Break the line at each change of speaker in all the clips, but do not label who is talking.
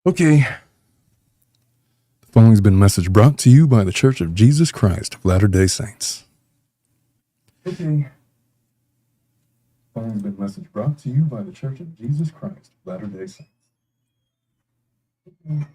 Okay. The following has been a message brought to you by the Church of Jesus Christ of Latter-day Saints. Okay. The following has been a message brought to you by the Church of Jesus Christ of Latter-day Saints. Okay.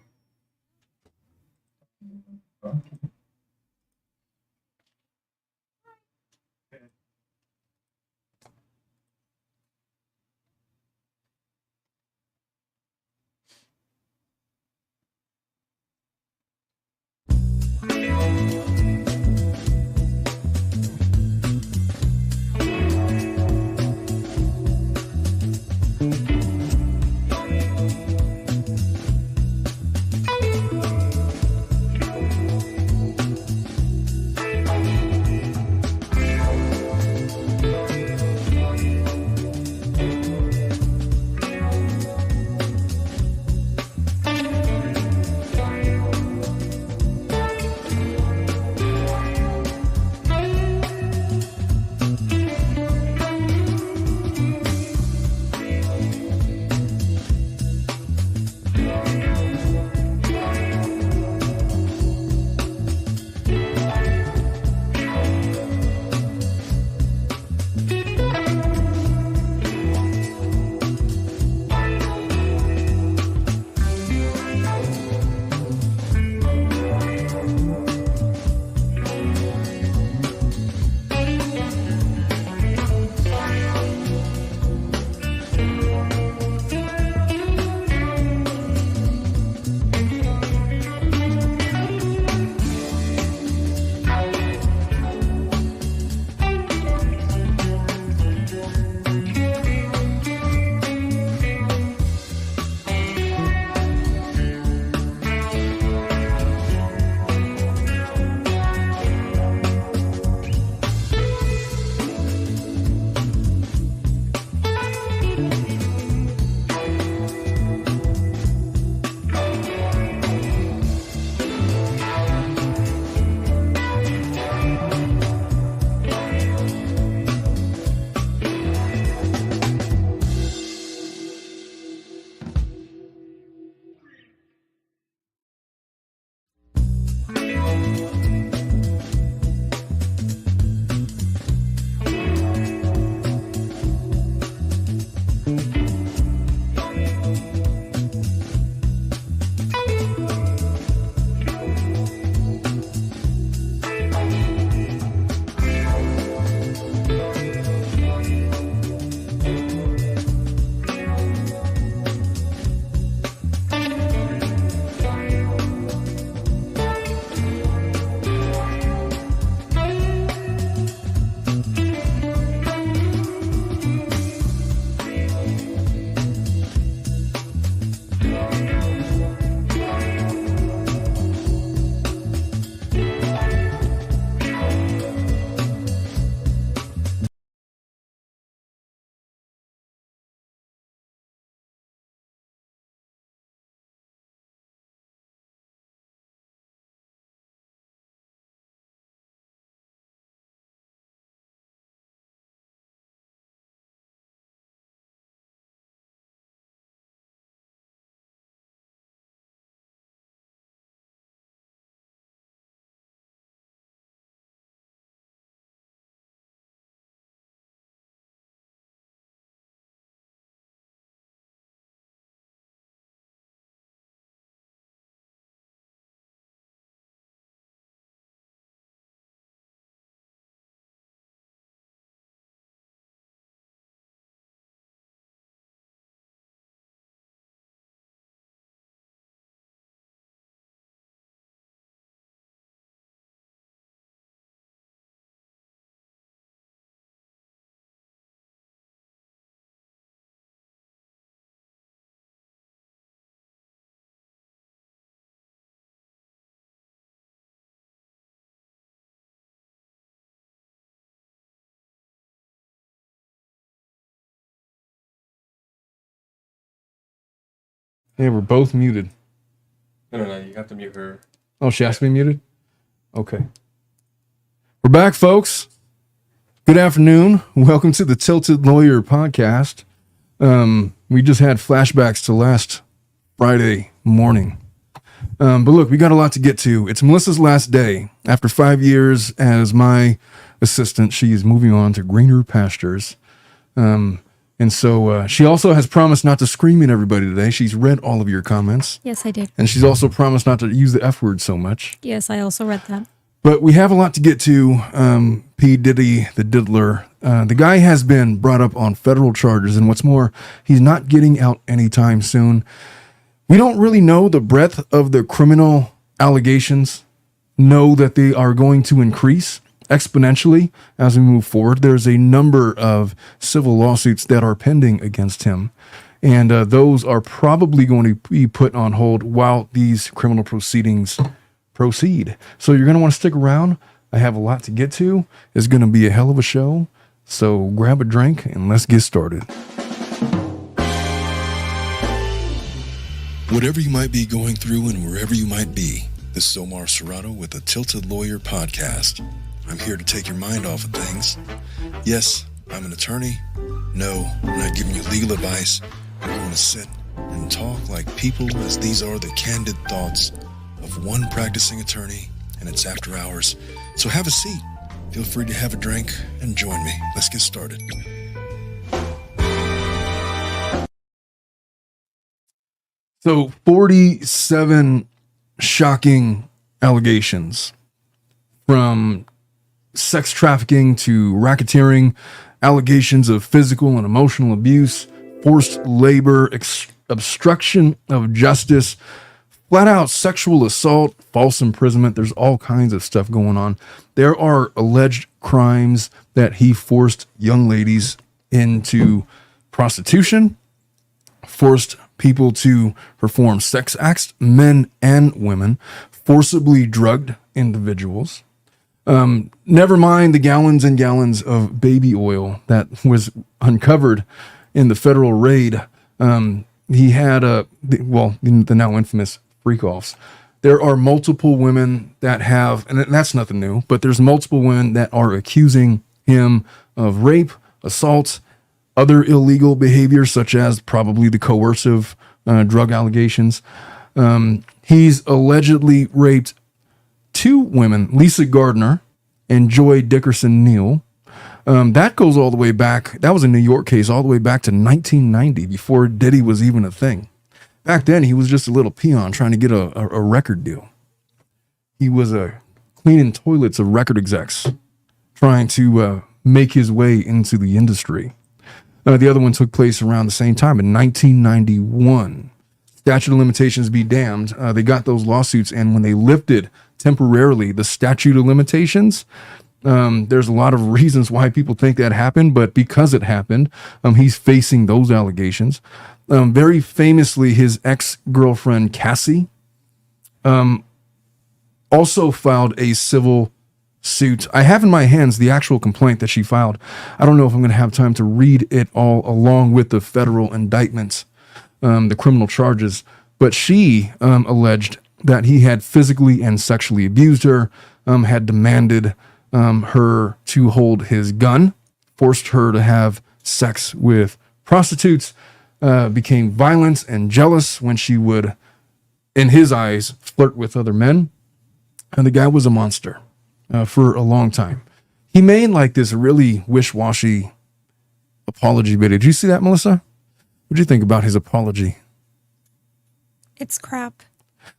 Hey, we're both muted.
No, you have to mute her.
Oh, she has to be muted? Okay. We're back, folks. Good afternoon. Welcome to the Tilted Lawyer podcast. We just had flashbacks to last Friday morning. But look, we got a lot to get to. It's Melissa's last day. After 5 years as my assistant, she is moving on to greener pastures. And so she also has promised not to scream at everybody today. She's read all of your comments.
Yes, I did.
And she's also promised not to use the F word so much.
Yes, I also read that.
But we have a lot to get to. P. Diddy, the diddler. The guy has been brought up on federal charges. And what's more, he's not getting out anytime soon. We don't really know the breadth of the criminal allegations. Know that they are going to increase exponentially as we move forward. There's a number of civil lawsuits that are pending against him. And those are probably going to be put on hold while these criminal proceedings proceed. So you're going to want to stick around. I have a lot to get to. It's going to be a hell of a show. So grab a drink and let's get started. Whatever you might be going through and wherever you might be, this is Omar Serrato with the Tilted Lawyer Podcast. I'm here to take your mind off of things. Yes, I'm an attorney. No, I'm not giving you legal advice. We're going to sit and talk like people, as these are the candid thoughts of one practicing attorney, and it's after hours. So have a seat. Feel free to have a drink and join me. Let's get started. So 47 shocking allegations, from sex trafficking to racketeering, allegations of physical and emotional abuse, forced labor, obstruction of justice, flat out sexual assault, false imprisonment. There's all kinds of stuff going on. There are alleged crimes that he forced young ladies into prostitution, forced people to perform sex acts, men and women, forcibly drugged individuals. Never mind the gallons and gallons of baby oil that was uncovered in the federal raid. He had the now infamous freak-offs. There are multiple women that have, and that's nothing new, but there's multiple women that are accusing him of rape, assault, other illegal behavior, such as probably the coercive drug allegations. He's allegedly raped 2 women, Liza Gardner and Joy Dickerson Neal. That goes all the way back. That was a New York case all the way back to 1990, before Diddy was even a thing. Back then, he was just a little peon trying to get a record deal. He was cleaning toilets of record execs, trying to make his way into the industry. The other one took place around the same time in 1991. Statute of limitations be damned. They got those lawsuits, and when they lifted temporarily the statute of limitations, there's a lot of reasons why people think that happened, but because it happened, he's facing those allegations. Very famously, his ex-girlfriend, Cassie, also filed a civil suit. I have in my hands the actual complaint that she filed. I don't know if I'm going to have time to read it all along with the federal indictments, the criminal charges, but she alleged that he had physically and sexually abused her, had demanded her to hold his gun, forced her to have sex with prostitutes, became violent and jealous when she would, in his eyes, flirt with other men. And the guy was a monster for a long time. He made like this really wish-washy apology video. Did you see that, Melissa? What do you think about his apology?
It's crap.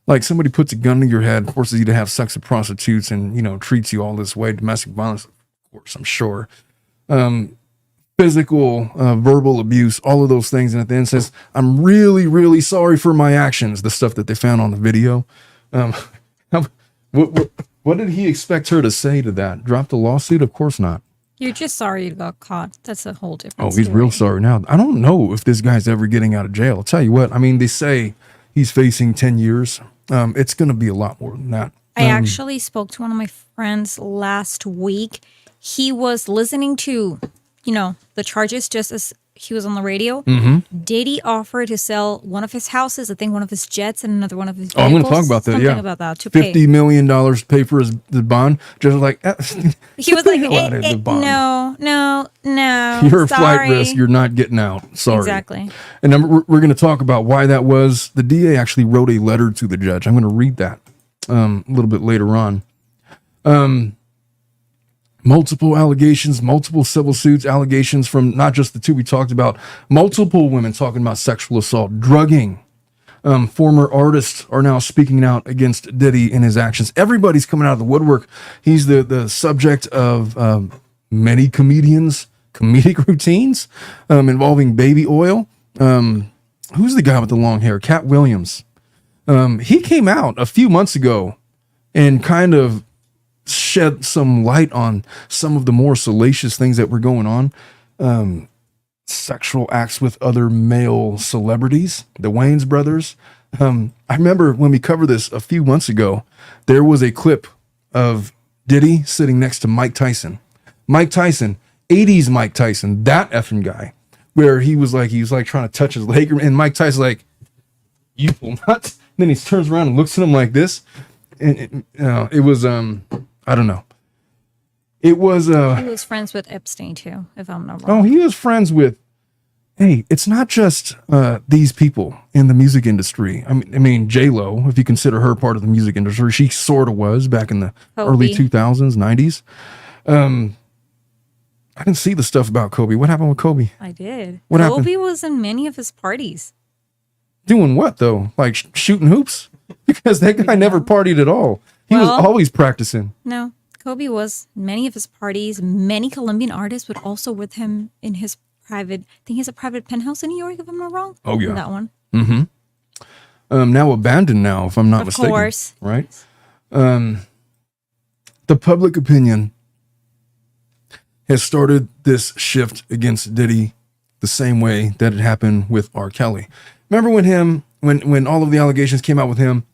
Like, somebody puts a gun to your head, forces you to have sex with prostitutes, and, treats you all this way. Domestic violence, of course, I'm sure. Physical, verbal abuse, all of those things. And at the end says, I'm really, really sorry for my actions. The stuff that they found on the video. What did he expect her to say to that? Drop the lawsuit? Of course not.
You're just sorry you got caught. That's a whole different
Oh, he's
story.
real sorry now. I don't know if this guy's ever getting out of jail. I'll tell you what. I mean, they say he's facing 10 years. It's going to be a lot more than that.
I actually spoke to one of my friends last week. He was listening to, the charges just he was on the radio.
Mm-hmm.
Diddy offered to sell one of his houses, I think one of his jets, and another one of his
Oh, I'm
vehicles.
going to talk about that.
Something
Yeah,
about that to pay.
$50 million to pay for the bond. Just like
He was like,
hell out of the bond.
no.
You're a flight
sorry.
risk. You're not getting out. Sorry.
Exactly.
And then we're going to talk about why that was. The DA actually wrote a letter to the judge. I'm going to read that a little bit later on. Multiple allegations, multiple civil suits, allegations from not just the two we talked about, multiple women talking about sexual assault, drugging. Former artists are now speaking out against Diddy and his actions. Everybody's coming out of the woodwork. He's the subject of many comedians' comedic routines involving baby oil. Who's the guy with the long hair? Cat Williams. He came out a few months ago and kind of shed some light on some of the more salacious things that were going on. Sexual acts with other male celebrities, the Wayans brothers. I remember when we covered this a few months ago, there was a clip of Diddy sitting next to Mike Tyson. Mike Tyson, 80s Mike Tyson, that effing guy, where he was like trying to touch his leg, and Mike Tyson's like, "You will not." And then he turns around and looks at him like this, and it was I don't know. It was
He was friends with Epstein too, if I'm not wrong.
oh, he was friends with. Hey, it's not just these people in the music industry. I mean, J-Lo, if you consider her part of the music industry, she sort of was back in the early 2000s, 90s. I didn't see the stuff about Kobe. What happened with Kobe?
I did.
What
Kobe
happened?
was in many of his parties.
Doing what, though? Like shooting hoops? Because that guy never partied at all. He was
Well-
always practicing.
No, Kobe was in many of his parties. Many Colombian artists would also with him in his private. I think he has a private penthouse in New York, if I'm not wrong.
Oh, yeah.
That one.
Now abandoned now, if I'm not
Of
mistaken.
course.
Right? The public opinion has started this shift against Diddy the same way that it happened with R. Kelly. Remember when all of the allegations came out with him,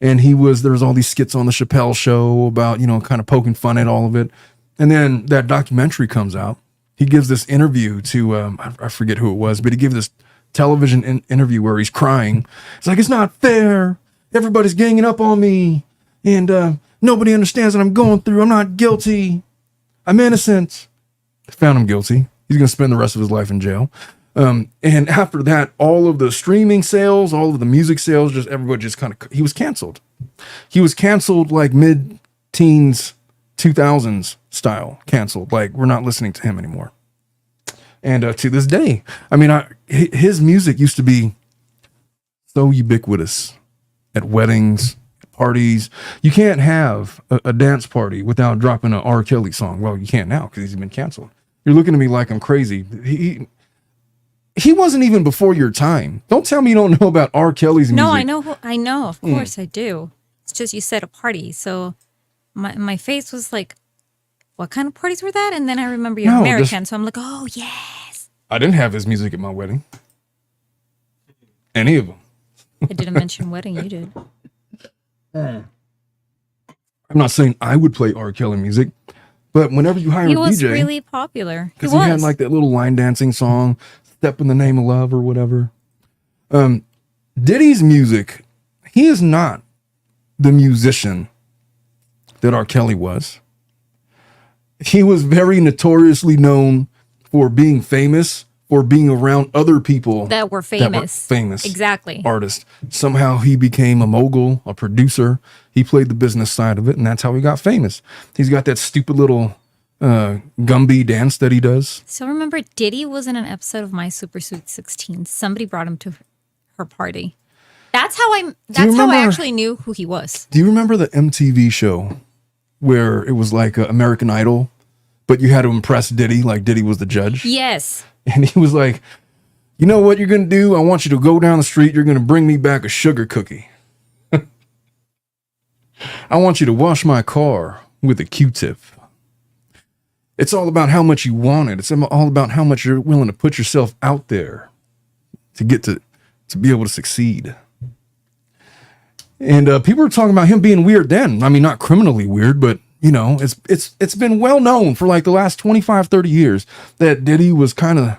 and there was all these skits on the Chappelle show about, kind of poking fun at all of it. And then that documentary comes out. He gives this interview to, I forget who it was, but he gave this television interview where he's crying. It's like, it's not fair. Everybody's ganging up on me. And nobody understands what I'm going through. I'm not guilty. I'm innocent. They found him guilty. He's going to spend the rest of his life in jail. And after that, all of the streaming sales, all of the music sales, everybody he was canceled. He was canceled like mid-teens, 2000s style canceled. Like, we're not listening to him anymore. And to this day, his music used to be so ubiquitous at weddings, parties. You can't have a dance party without dropping an R. Kelly song. Well, you can't now because he's been canceled. You're looking at me like I'm crazy. He wasn't even before your time. Don't tell me you don't know about R. Kelly's music.
No, I know. Of course I do. It's just you said a party. So my face was like, what kind of parties were that? And then I remember you're American. So I'm like, oh, yes.
I didn't have his music at my wedding. Any of them.
I didn't mention wedding. You did.
I'm not saying I would play R. Kelly music, but whenever you hire
He
a
was
DJ,
really popular. He
because
was.
he had like that little line dancing song, "Step in the Name of Love" or whatever. Diddy's music, he is not the musician that R. Kelly was. He was very notoriously known for being famous, for being around other people
that were famous. Exactly.
Artists. Somehow he became a mogul, a producer. He played the business side of it, and that's how he got famous. He's got that stupid little Gumby dance that he does.
So remember, Diddy was in an episode of My Super Sweet 16. Somebody brought him to her party. That's how I actually knew who he was.
Do you remember the MTV show where it was like American Idol, but you had to impress Diddy, like Diddy was the judge?
Yes.
And he was like, you know what you're going to do? I want you to go down the street. You're going to bring me back a sugar cookie. I want you to wash my car with a Q-tip. It's all about how much you want it. It's all about how much you're willing to put yourself out there to get to be able to succeed. And people were talking about him being weird then. I mean, not criminally weird, but it's been well known for like the last 25, 30 years that Diddy was kind of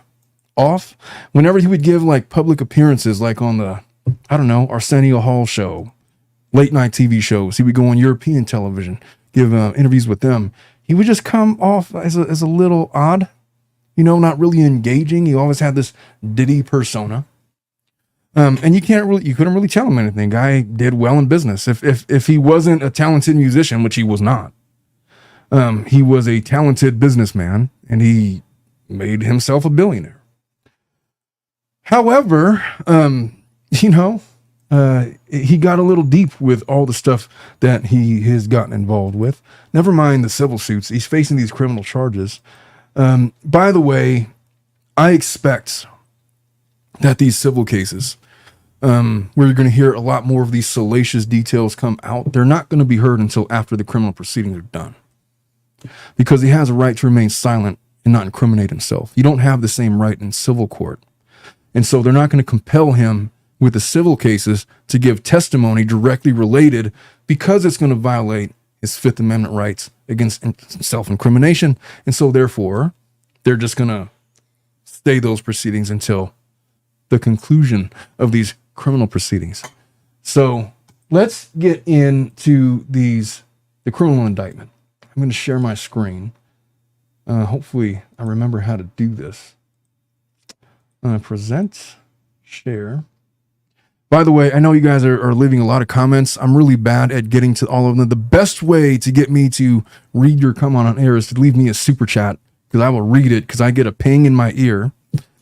off whenever he would give like public appearances, like on the, I don't know, Arsenio Hall show, late night TV shows. He would go on European television, give interviews with them. He would just come off as a little odd, you know, not really engaging. He always had this Diddy persona. And you couldn't really tell him anything. Guy did well in business. If he wasn't a talented musician, which he was not, he was a talented businessman, and he made himself a billionaire. However, he got a little deep with all the stuff that he has gotten involved with. Never mind the civil suits. He's facing these criminal charges. By the way, I expect that these civil cases, where you're going to hear a lot more of these salacious details come out, they're not going to be heard until after the criminal proceedings are done. Because he has a right to remain silent and not incriminate himself. You don't have the same right in civil court. And so they're not going to compel him with the civil cases to give testimony directly related, because it's going to violate his Fifth Amendment rights against self-incrimination. And so therefore, they're just going to stay those proceedings until the conclusion of these criminal proceedings. So let's get into the criminal indictment. I'm going to share my screen. Hopefully I remember how to do this. Present, share. By the way, I know you guys are leaving a lot of comments. I'm really bad at getting to all of them. The best way to get me to read your comment on air is to leave me a super chat, because I will read it, because I get a ping in my ear,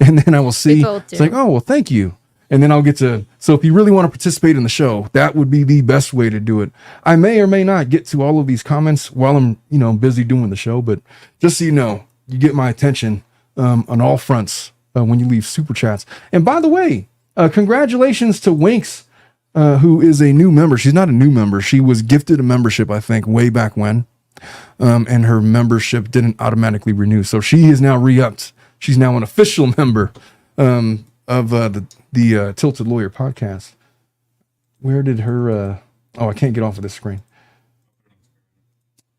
and then I will see. It's like, oh, well, thank you. And then I'll get to, so if you really want to participate in the show, that would be the best way to do it. I may or may not get to all of these comments while I'm, busy doing the show, but just so you know, you get my attention on all fronts when you leave super chats. And by the way, congratulations to Winks, who is a new member. She's not a new member. She was gifted a membership, I think, way back when. And her membership didn't automatically renew. So she is now re-upped. She's now an official member of the Tilted Lawyer podcast. Where did her... I can't get off of this screen.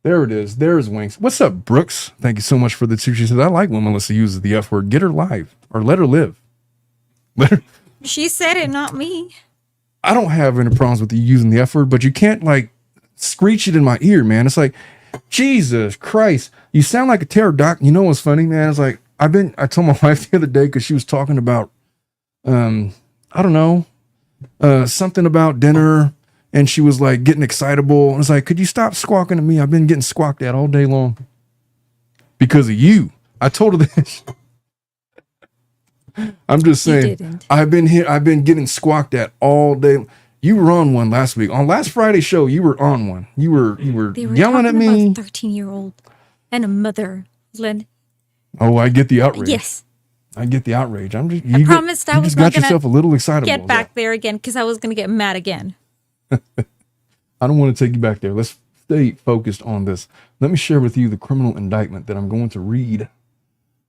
There it is. There's Winks. What's up, Brooks? Thank you so much for the two. She says, I like when Melissa uses the F word. Get her live, or let her live. Let her...
She said it, not me.
I don't have any problems with you using the F word, but you can't like screech it in my ear, man. It's like, Jesus Christ, you sound like a pterodactyl. You know what's funny, man? It's like, I told my wife the other day, because she was talking about, I don't know, something about dinner, and she was like getting excitable. I was like, could you stop squawking at me? I've been getting squawked at all day long because of you. I told her this. I'm just saying, I've been getting squawked at all day. You were on one last week. On last Friday's show, you were on one. You were yelling at me.
About 13-year-old and a mother. Len.
Oh, I get the outrage.
Yes.
I get the outrage.
I promised I was
got yourself a little excitable.
Get back there again, because I was going to get mad again.
I don't want to take you back there. Let's stay focused on this. Let me share with you the criminal indictment that I'm going to read.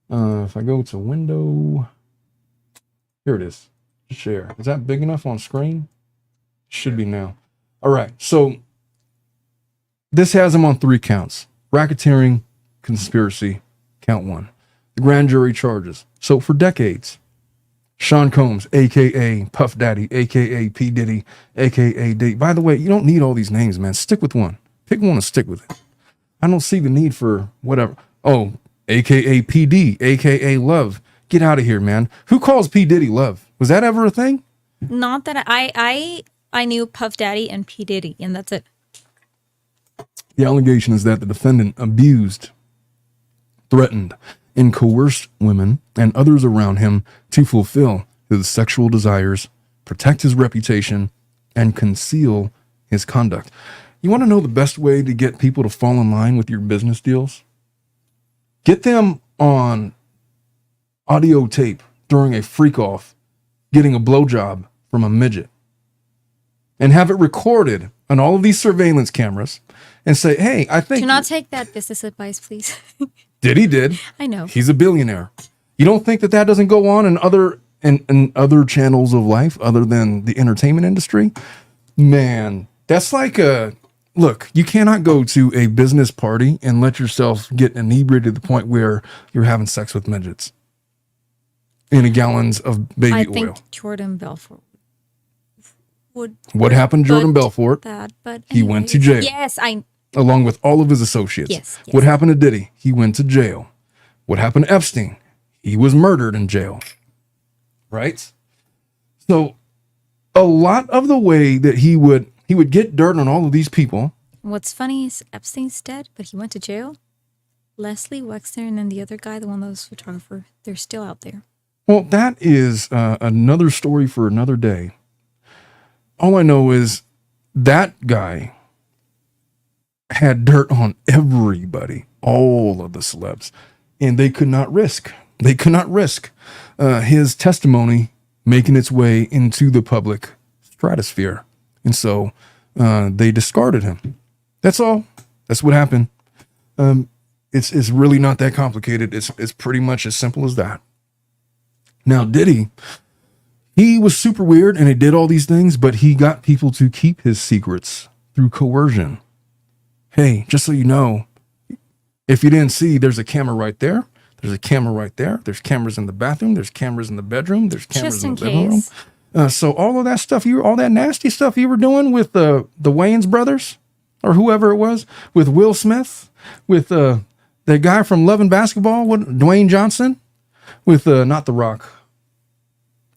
If I go to window, here it is. Share. Is that big enough on screen? Should be now. All right. So this has him on 3 counts: racketeering, conspiracy, count 1. The grand jury charges. So for decades, Sean Combs, a.k.a. Puff Daddy, a.k.a. P. Diddy, a.k.a. Diddy. By the way, you don't need all these names, man. Stick with one. Pick one and stick with it. I don't see the need for whatever. Oh, a.k.a. P.D., a.k.a. Love. Get out of here, man. Who calls P. Diddy Love? Was that ever a thing?
Not that I knew Puff Daddy and P. Diddy, and that's it.
The allegation is that the defendant abused, threatened, and coerced women and others around him to fulfill his sexual desires, protect his reputation, and conceal his conduct. You want to know the best way to get people to fall in line with your business deals? Get them on audio tape during a freak-off getting a blowjob from a midget, and have it recorded on all of these surveillance cameras, and say, hey, I think...
Do not take that business advice, please.
Diddy did.
I know.
He's a billionaire. You don't think that doesn't go on in other channels of life other than the entertainment industry? Man, that's like look, you cannot go to a business party and let yourself get inebriated to the point where you're having sex with midgets. in gallons of baby
I
oil.
think Jordan Belfort would.
What happened to Jordan
but
Belfort?
That, but
He went to
anyways.
jail.
Yes,
Along with all of his associates.
Yes.
What happened to Diddy? He went to jail. What happened to Epstein? He was murdered in jail. Right? So a lot of the way that he would get dirt on all of these people.
What's funny is Epstein's dead, but he went to jail. Leslie Wexner and then the other guy, the one that was photographer, they're still out there.
Well, that is another story for another day. All I know is that guy had dirt on everybody, all of the celebs, and they could not risk his testimony making its way into the public stratosphere. And so they discarded him. That's all. That's what happened. It's really not that complicated. It's pretty much as simple as that. Now, Diddy, he was super weird and he did all these things, but he got people to keep his secrets through coercion. Hey, just so you know, if you didn't see, there's a camera right there. There's a camera right there. There's cameras in the bathroom. There's cameras in the bedroom. There's cameras in the living room. So all of that stuff, all that nasty stuff you were doing with the Wayans brothers or whoever it was, with Will Smith, with the guy from Love and Basketball, Dwayne Johnson, with not The Rock.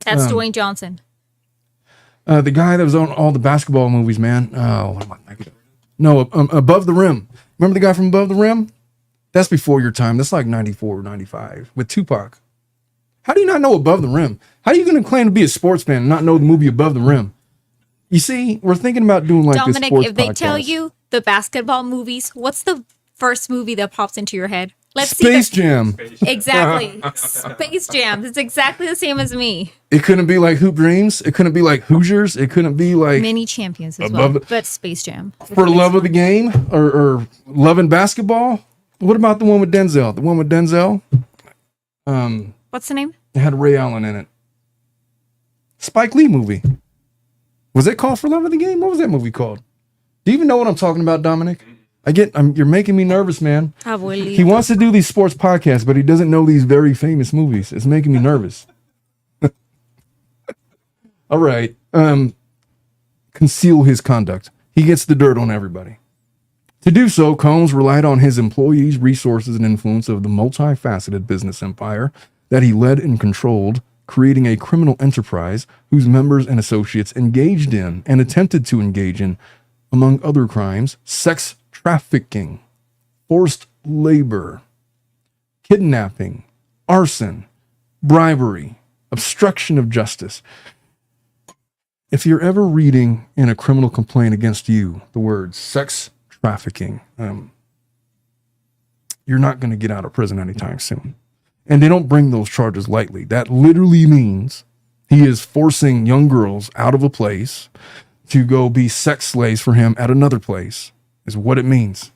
That's Dwayne Johnson.
The guy that was on all the basketball movies, man. Oh, what am I thinking? No, Above the Rim. Remember the guy from Above the Rim? That's before your time. That's like 94 or 95 with Tupac. How do you not know Above the Rim? How are you going to claim to be a sports fan and not know the movie Above the Rim? You see, we're thinking about doing like
Dominic,
this sports
if they
podcast.
tell you the basketball movies, what's the first movie that pops into your head?
Space Jam.
Exactly. Space Jam. It's exactly the same as me.
It couldn't be like Hoop Dreams. It couldn't be like Hoosiers. It couldn't be like
Many Champions as well. But Space Jam.
For Love of the Game or Love and Basketball. What about the one with Denzel? The one with Denzel?
What's the name?
It had Ray Allen in it. Spike Lee movie. Was it called For Love of the Game? What was that movie called? Do you even know what I'm talking about, Dominic? You're making me nervous, man.
Abuelito.
He wants to do these sports podcasts, but he doesn't know these very famous movies. It's making me nervous. All right. Conceal his conduct. He gets the dirt on everybody. To do so, Combs relied on his employees' resources and influence of the multifaceted business empire that he led and controlled, creating a criminal enterprise whose members and associates engaged in and attempted to engage in, among other crimes, sex trafficking, forced labor, kidnapping, arson, bribery, obstruction of justice. If you're ever reading in a criminal complaint against you the words sex trafficking, you're not going to get out of prison anytime soon. And they don't bring those charges lightly. That literally means he is forcing young girls out of a place to go be sex slaves for him at another place, is what it means.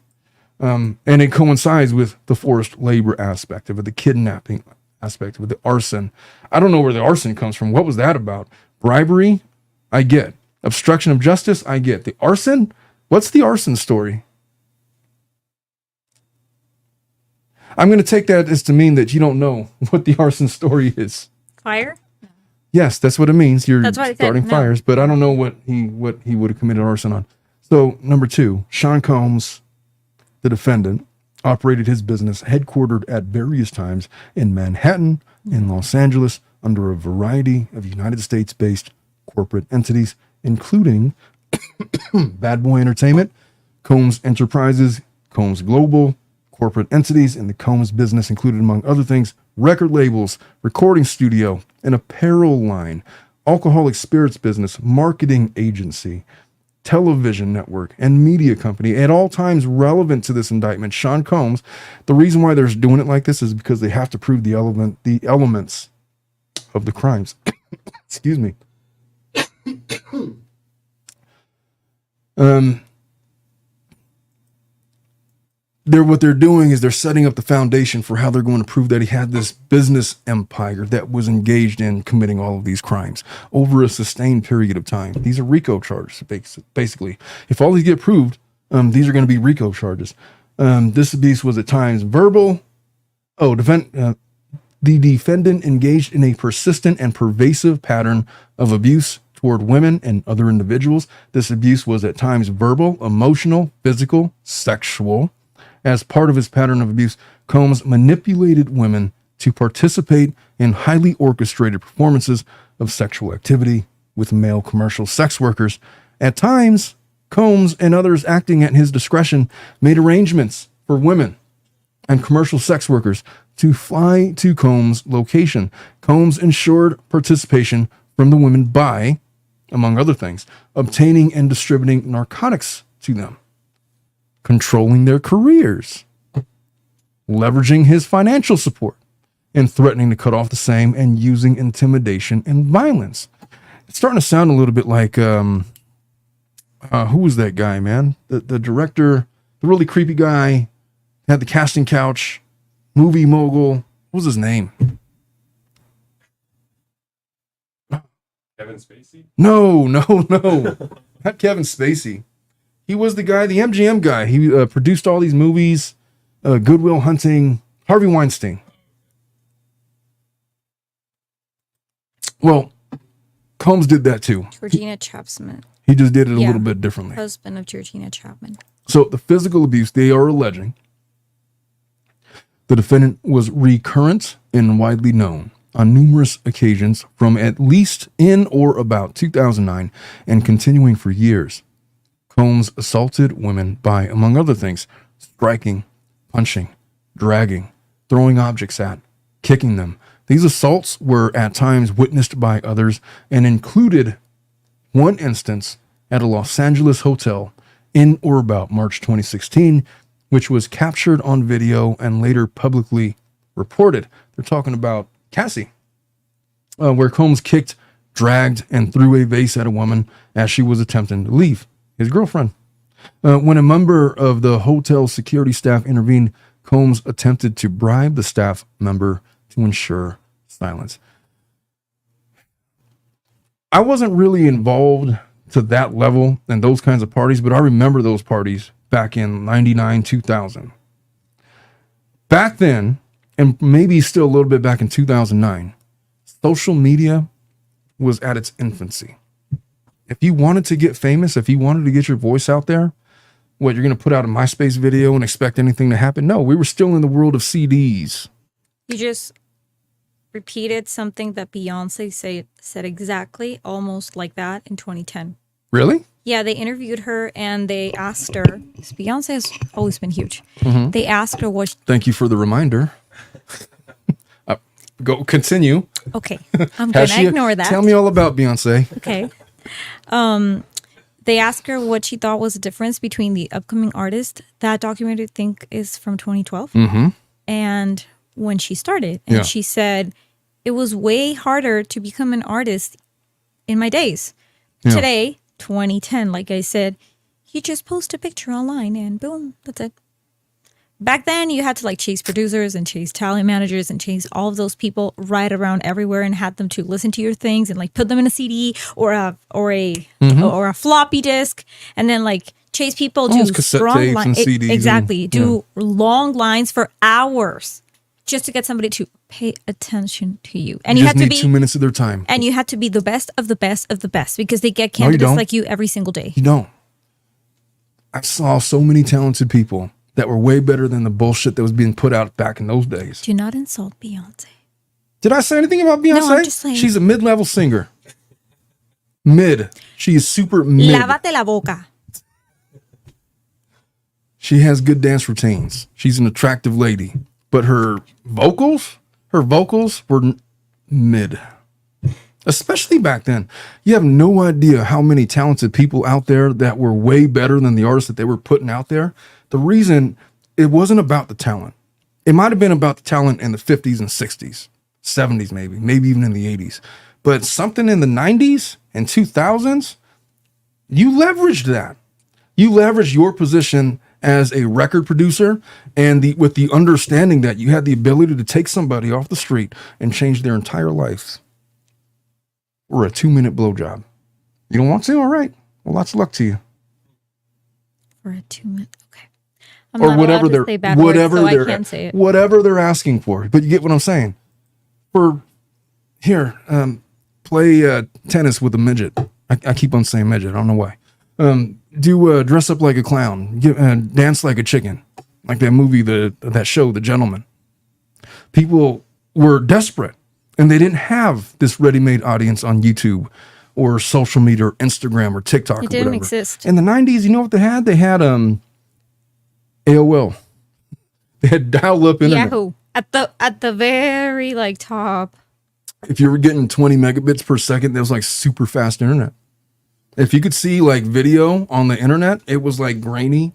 And it coincides with the forced labor aspect of it, the kidnapping aspect of it, the arson. I don't know where the arson comes from. What was that about? Bribery? I get. Obstruction of justice? I get. The arson? What's the arson story? I'm going to take that as to mean that you don't know what the arson story is.
Fire?
Yes, that's what it means. You're
That's what I said,
starting
no.
fires, but I don't know what he would have committed arson on. So, number 2, Sean Combs, the defendant, operated his business headquartered at various times in Manhattan and Los Angeles under a variety of United States-based corporate entities, including Bad Boy Entertainment, Combs Enterprises, Combs Global, corporate entities, and the Combs business included, among other things, record labels, recording studio, an apparel line, alcoholic spirits business, marketing agency, television network, and media company. At all times relevant to this indictment, Sean Combs, the reason why they're doing it like this is because they have to prove the elements of the crimes. Excuse me. What they're doing is they're setting up the foundation for how they're going to prove that he had this business empire that was engaged in committing all of these crimes over a sustained period of time. These are RICO charges, basically. If all these get proved, these are going to be RICO charges. This abuse was at times verbal. the defendant engaged in a persistent and pervasive pattern of abuse toward women and other individuals. This abuse was at times verbal, emotional, physical, sexual. As part of his pattern of abuse, Combs manipulated women to participate in highly orchestrated performances of sexual activity with male commercial sex workers. At times, Combs and others acting at his discretion made arrangements for women and commercial sex workers to fly to Combs' location. Combs ensured participation from the women by, among other things, obtaining and distributing narcotics to them, controlling their careers, leveraging his financial support, and threatening to cut off the same, and using intimidation and violence. It's starting to sound a little bit like, who was that guy, man? The director, the really creepy guy, had the casting couch, movie mogul. What was his name?
Kevin Spacey?
No. Not Kevin Spacey. He was the guy, the MGM guy. He produced all these movies, Good Will Hunting, Harvey Weinstein. Well, Combs did that too.
Georgina Chapman.
He just did it a little bit differently.
Husband of Georgina Chapman.
So the physical abuse they are alleging, the defendant was recurrent and widely known on numerous occasions from at least in or about 2009 and continuing for years. Combs assaulted women by, among other things, striking, punching, dragging, throwing objects at, kicking them. These assaults were at times witnessed by others and included one instance at a Los Angeles hotel in or about March 2016, which was captured on video and later publicly reported. They're talking about Cassie, where Combs kicked, dragged, and threw a vase at a woman as she was attempting to leave, his girlfriend. When a member of the hotel security staff intervened, Combs attempted to bribe the staff member to ensure silence. I wasn't really involved to that level in those kinds of parties, but I remember those parties back in 99, 2000. Back then, and maybe still a little bit back in 2009, social media was at its infancy. If you wanted to get famous, if you wanted to get your voice out there, what, you're going to put out a MySpace video and expect anything to happen? No, we were still in the world of CDs.
You just repeated something that Beyonce said exactly, almost like that in 2010.
Really?
Yeah, they interviewed her and they asked her, Beyonce has always been huge. Mm-hmm. They asked her what...
Thank you for the reminder. Go continue.
Okay, I'm going to ignore that.
Tell me all about Beyonce.
Okay. They asked her what she thought was the difference between the upcoming artist. That documentary, I think, is from 2012.
Mm-hmm.
And when she started. And she said, it was way harder to become an artist in my days. Yeah. Today, 2010, like I said, you just post a picture online and boom, that's it. Back then, you had to like chase producers and chase talent managers and chase all of those people right around everywhere and had them to listen to your things and like put them in a CD or a floppy disk, and then like chase people to strong lines. Exactly, do long lines for hours just to get somebody to pay attention to you. And you had to be
2 minutes of their time,
and you had to be the best of the best of the best because they get candidates like you every single day.
You don't. I saw so many talented people that were way better than the bullshit that was being put out back in those days.
Do not insult Beyonce.
Did I say anything about Beyonce?
No, I'm just saying.
She's a mid-level singer. Mid. She is super mid.
Lávate la boca.
She has good dance routines. She's an attractive lady. But her vocals were mid. Especially back then. You have no idea how many talented people out there that were way better than the artists that they were putting out there. The reason it wasn't about the talent. It might have been about the talent in the 50s and 60s, 70s maybe even in the 80s. But something in the 90s and 2000s, you leveraged that. You leveraged your position as a record producer and with the understanding that you had the ability to take somebody off the street and change their entire life for a 2-minute blowjob. You don't want to? All right. Well, lots of luck to you.
For a 2-minute, okay. I'm
or
not
whatever
allowed to say bad words, so I can't say it.
Whatever they're asking for. But you get what I'm saying. for here, play tennis with a midget. I keep on saying midget. I don't know why. Do dress up like a clown, dance like a chicken, like that movie, that show, The Gentleman. People were desperate, and they didn't have this ready-made audience on YouTube or social media or Instagram or TikTok.
It didn't exist.
In the 90s, you know what they had? They had AOL. They had dial-up internet.
Yahoo at the very like top.
If you were getting 20 megabits per second, that was like super fast internet. If you could see like video on the internet, it was like grainy,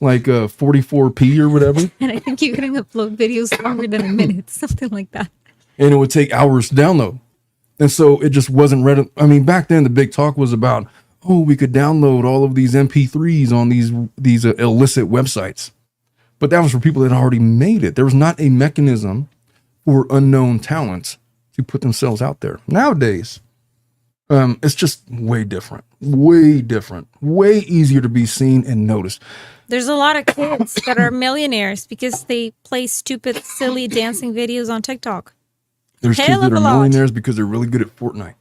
like 44p or whatever.
And I think you couldn't upload videos longer than a minute, something like that.
And it would take hours to download. And so it just wasn't ready. I mean, back then the big talk was about, oh, we could download all of these MP3s on these illicit websites. But that was for people that had already made it. There was not a mechanism for unknown talents to put themselves out there. Nowadays, it's just way different, way easier to be seen and noticed.
There's a lot of kids that are millionaires because they play stupid, silly dancing videos on TikTok.
There's kids that are millionaires because they're really good at Fortnite.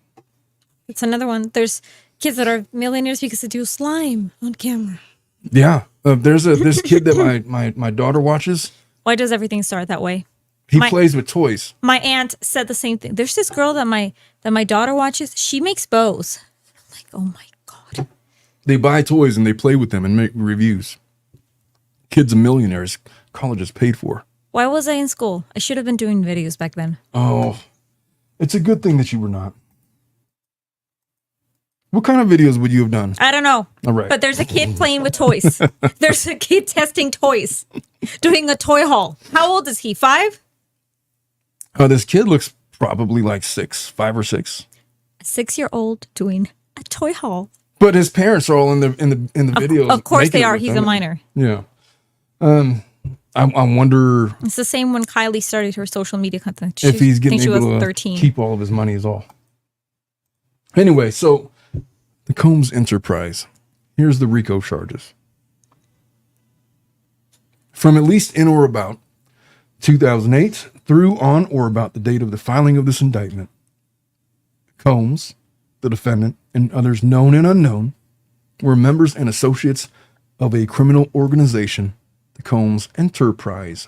It's another one. There's kids that are millionaires because they do slime on camera.
Yeah. There's this kid that my daughter watches.
Why does everything start that way?
He plays with toys.
My aunt said the same thing. There's this girl that my daughter watches. She makes bows. I'm like, oh my God.
They buy toys and they play with them and make reviews. Kids are millionaires. College is paid for.
Why was I in school? I should have been doing videos back then.
Oh, it's a good thing that you were not. What kind of videos would you have done?
I don't know.
All right.
But there's a kid playing with toys. There's a kid testing toys, doing a toy haul. How old is he? 5?
This kid looks probably like 5 or 6.
A 6-year-old doing a toy haul.
But his parents are all in the videos.
Of course they are. He's a minor.
Yeah. I wonder.
It's the same when Kylie started her social media content.
If he's getting
she
able
was
to
13.
keep all of his money is all. Anyway, so the Combs Enterprise. Here's the RICO charges. From at least in or about 2008 through on or about the date of the filing of this indictment, Combs, the defendant, and others known and unknown were members and associates of a criminal organization, the Combs Enterprise,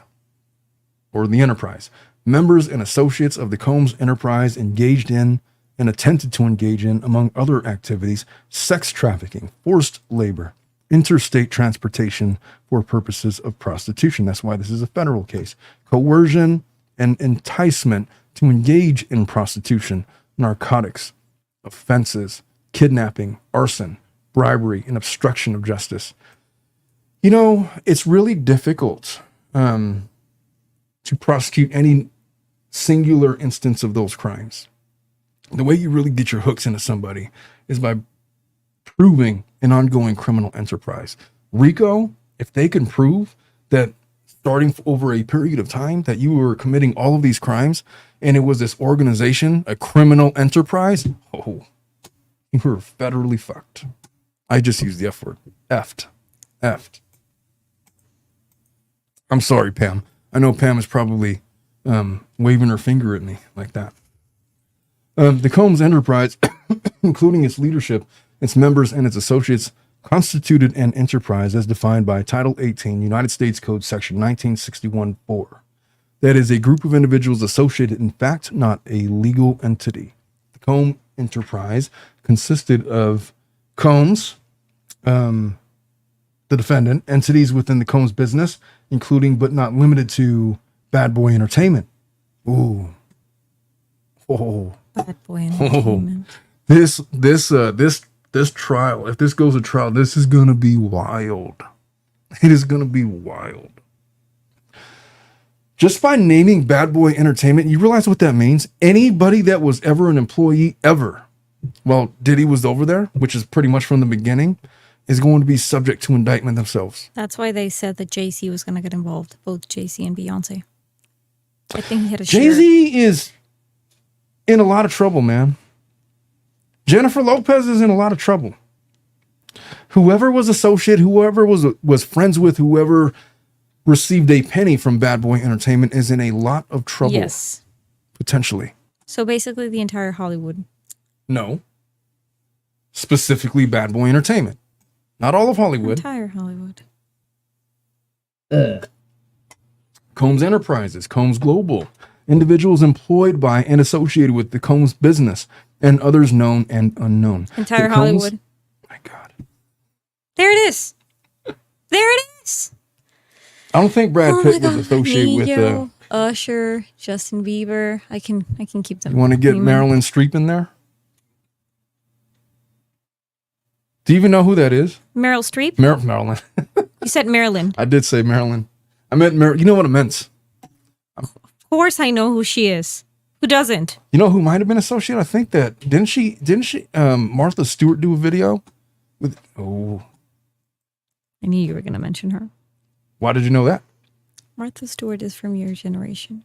or the Enterprise. Members and associates of the Combs Enterprise engaged in and attempted to engage in, among other activities, sex trafficking, forced labor, interstate transportation for purposes of prostitution. That's why this is a federal case. Coercion and enticement to engage in prostitution, narcotics, offenses, kidnapping, arson, bribery, and obstruction of justice. You know, it's really difficult to prosecute any singular instance of those crimes. The way you really get your hooks into somebody is by proving an ongoing criminal enterprise. RICO, if they can prove that starting over a period of time that you were committing all of these crimes and it was this organization, a criminal enterprise, oh, you were federally fucked. I just used the F word. Effed. I'm sorry, Pam. I know Pam is probably waving her finger at me like that. The Combs Enterprise, including its leadership, its members, and its associates, constituted an enterprise as defined by Title 18, United States Code, Section 1961-4. That is a group of individuals associated, in fact, not a legal entity. The Combs Enterprise consisted of Combs, the defendant, entities within the Combs business, including but not limited to Bad Boy Entertainment. Ooh. Oh.
Bad Boy Entertainment.
This trial, if this goes to trial, this is going to be wild. It is going to be wild. Just by naming Bad Boy Entertainment, you realize what that means? Anybody that was ever an employee ever, well, Diddy was over there, which is pretty much from the beginning, is going to be subject to indictment themselves.
That's why they said that Jay-Z was going to get involved, both Jay-Z and Beyonce. I think he had a share.
Jay-Z is in a lot of trouble, man. Jennifer Lopez is in a lot of trouble. Whoever was associated, whoever was friends with, whoever received a penny from Bad Boy Entertainment is in a lot of trouble.
Yes.
potentially.
So basically the entire Hollywood.
No. Specifically Bad Boy Entertainment. Not all of Hollywood.
Entire Hollywood.
Combs Enterprises, Combs Global, individuals employed by and associated with the Combs business, and others known and unknown.
Entire
The Combs-
Hollywood.
My God.
There it is. There it is.
I don't think Brad Pitt was associated with
Neo, Usher, Justin Bieber. I can keep them.
You want to get
naming.
Marilyn Streep in there? Do you even know who that is?
Meryl Streep?
Marilyn.
You said Marilyn.
I did say Marilyn. I meant you know what it meant.
Of course I know who she is. Who doesn't?
You know who might have been associated? I think that didn't she Martha Stewart do a video with
I knew you were going to mention her.
Why did you know that?
Martha Stewart is from your generation.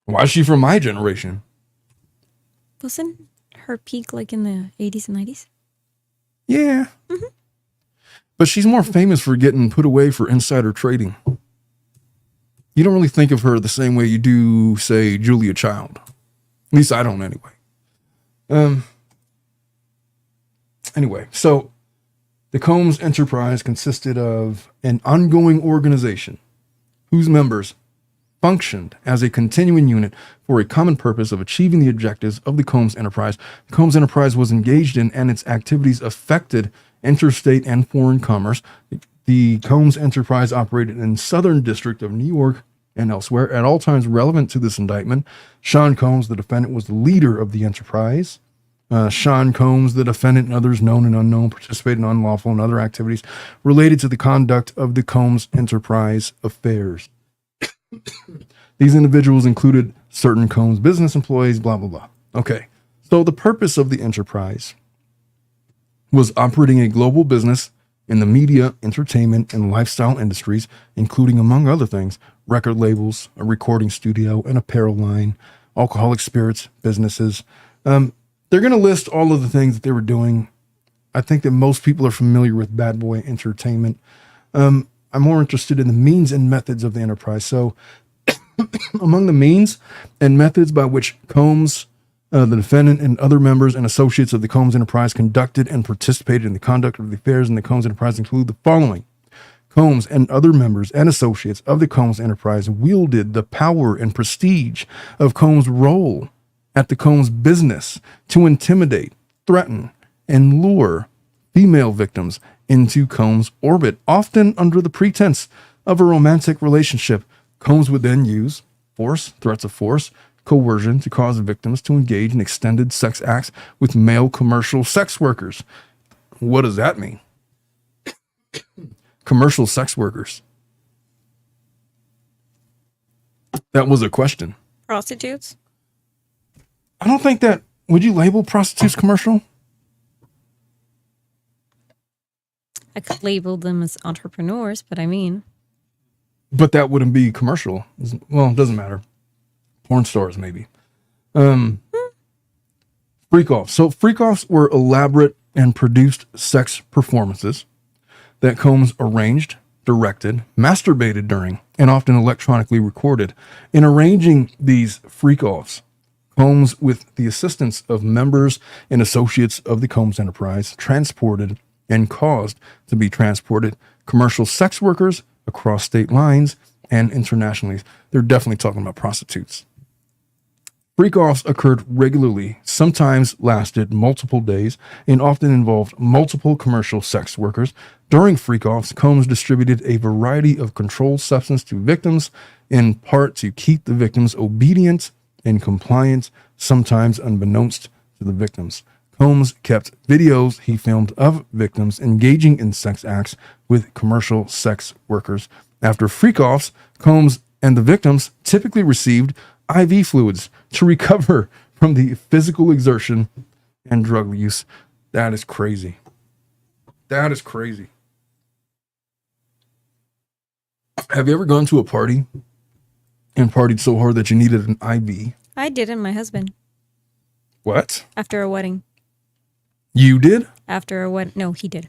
Why is she from my generation?
Wasn't her peak like in the 80s and 90s?
Yeah. Mm-hmm. But she's more famous for getting put away for insider trading. You don't really think of her the same way you do, say, Julia Child. At least I don't anyway. Anyway, so the Combs Enterprise consisted of an ongoing organization whose members functioned as a continuing unit for a common purpose of achieving the objectives of the Combs Enterprise. The Combs Enterprise was engaged in and its activities affected interstate and foreign commerce. The Combs Enterprise operated in Southern District of New York and elsewhere. At all times relevant to this indictment, Sean Combs, the defendant, was the leader of the enterprise. Sean Combs, the defendant, and others known and unknown participated in unlawful and other activities related to the conduct of the Combs Enterprise affairs. These individuals included certain Combs business employees, blah, blah, blah. Okay, so the purpose of the enterprise was operating a global business in the media, entertainment, and lifestyle industries, including, among other things, record labels, a recording studio, an apparel line, alcoholic spirits businesses. They're going to list all of the things that they were doing. I think that most people are familiar with Bad Boy Entertainment. I'm more interested in the means and methods of the enterprise. So among the means and methods by which Combs, the defendant, and other members and associates of the Combs Enterprise conducted and participated in the conduct of the affairs in the Combs Enterprise include the following. Combs and other members and associates of the Combs Enterprise wielded the power and prestige of Combs' role at the Combs business to intimidate, threaten, and lure female victims into Combs' orbit, often under the pretense of a romantic relationship. Combs would then use force, threats of force, coercion to cause victims to engage in extended sex acts with male commercial sex workers. What does that mean? Commercial sex workers. That was a question.
Prostitutes?
I don't think that, would you label prostitutes commercial?
I could label them as entrepreneurs, but I mean.
But that wouldn't be commercial. Well, it doesn't matter. Porn stars, maybe. Freak-offs. So freak-offs were elaborate and produced sex performances that Combs arranged, directed, masturbated during, and often electronically recorded. In arranging these freak-offs, Combs, with the assistance of members and associates of the Combs Enterprise, transported and caused to be transported commercial sex workers across state lines and internationally. They're definitely talking about prostitutes. Freak-offs occurred regularly, sometimes lasted multiple days, and often involved multiple commercial sex workers. During freak-offs, Combs distributed a variety of controlled substance to victims, in part to keep the victims obedient and compliant, sometimes unbeknownst to the victims. Combs kept videos he filmed of victims engaging in sex acts with commercial sex workers. After freak-offs, Combs and the victims typically received IV fluids to recover from the physical exertion and drug use. That is crazy. That is crazy. Have you ever gone to a party and partied so hard that you needed an IV?
I didn't, my husband.
What?
After a wedding.
You did?
After a wedding. No, he did.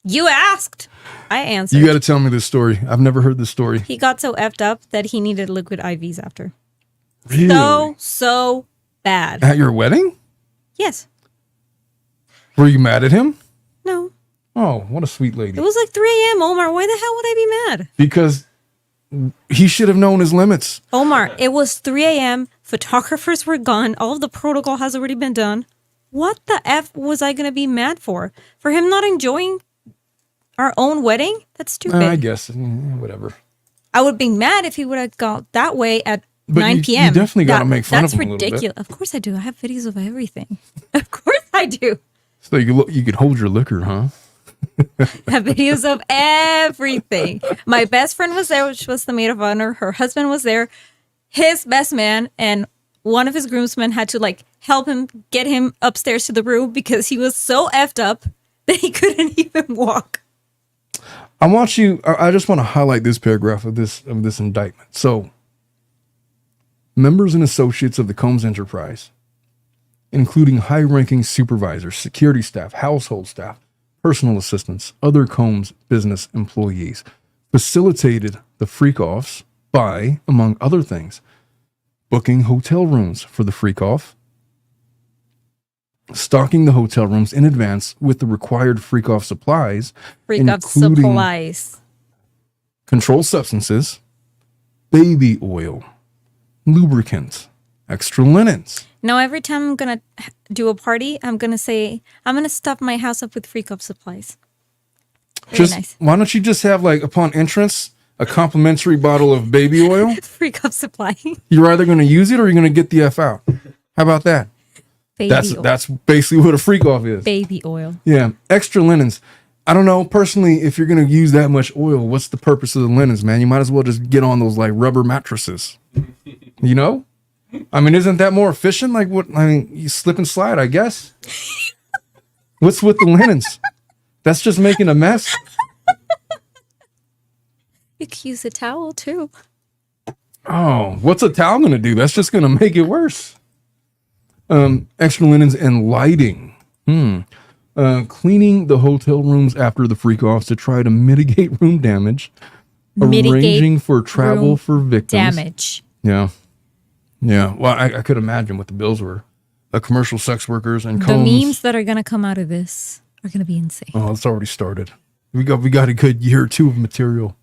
You asked. I answered.
You got to tell me this story. I've never heard this story.
He got so effed up that he needed liquid IVs after.
Really?
So bad.
At your wedding?
Yes.
Were you mad at him?
No.
Oh, what a sweet lady.
It was like 3 a.m., Omar. Why the hell would I be mad?
Because he should have known his limits.
Omar, it was 3 a.m. Photographers were gone. All of the protocol has already been done. What the F was I going to be mad for? For him not enjoying our own wedding? That's stupid.
I guess. Whatever.
I would be mad if he would have got that way at
But
9
you
p.m.
definitely got to make fun of him a little bit.
That's ridiculous. Of course I do. I have videos of everything. Of course I do.
So you could hold your liquor, huh?
I have videos of everything. My best friend was there, which was the maid of honor. Her husband was there. His best man and one of his groomsmen had to like help him get him upstairs to the room because he was so effed up that he couldn't even walk.
I just want to highlight this paragraph of this indictment. So, members and associates of the Combs enterprise, including high-ranking supervisors, security staff, household staff, personal assistants, other Combs business employees, facilitated the freak-offs by, among other things, booking hotel rooms for the freak-off, stocking the hotel rooms in advance with the required freak-off supplies,
Freak-off supplies.
controlled substances, baby oil, lubricants, extra linens.
Now, every time I'm going to do a party, I'm going to say, I'm going to stuff my house up with freak-off supplies. Very nice.
Why don't you just have, like, upon entrance, a complimentary bottle of baby oil?
Freak-off supply.
You're either going to use it or you're going to get the F out. How about that?
Baby oil.
That's basically what a freak-off is.
Baby oil.
Yeah. Extra linens. I don't know, personally, if you're going to use that much oil, what's the purpose of the linens, man? You might as well just get on those, like, rubber mattresses. You know? I mean, isn't that more efficient? Like, what? I mean, you slip and slide, I guess. What's with the linens? That's just making a mess.
You could use a towel, too.
Oh, what's a towel going to do? That's just going to make it worse. Extra linens and lighting. Cleaning the hotel rooms after the freak-offs to try to mitigate room damage. Arranging for travel for victims.
Damage.
Yeah. Yeah. Well, I could imagine what the bills were. Commercial sex workers and
The
Combs.
memes that are going to come out of this are going to be insane.
Oh, it's already started. We got a good year or two of material.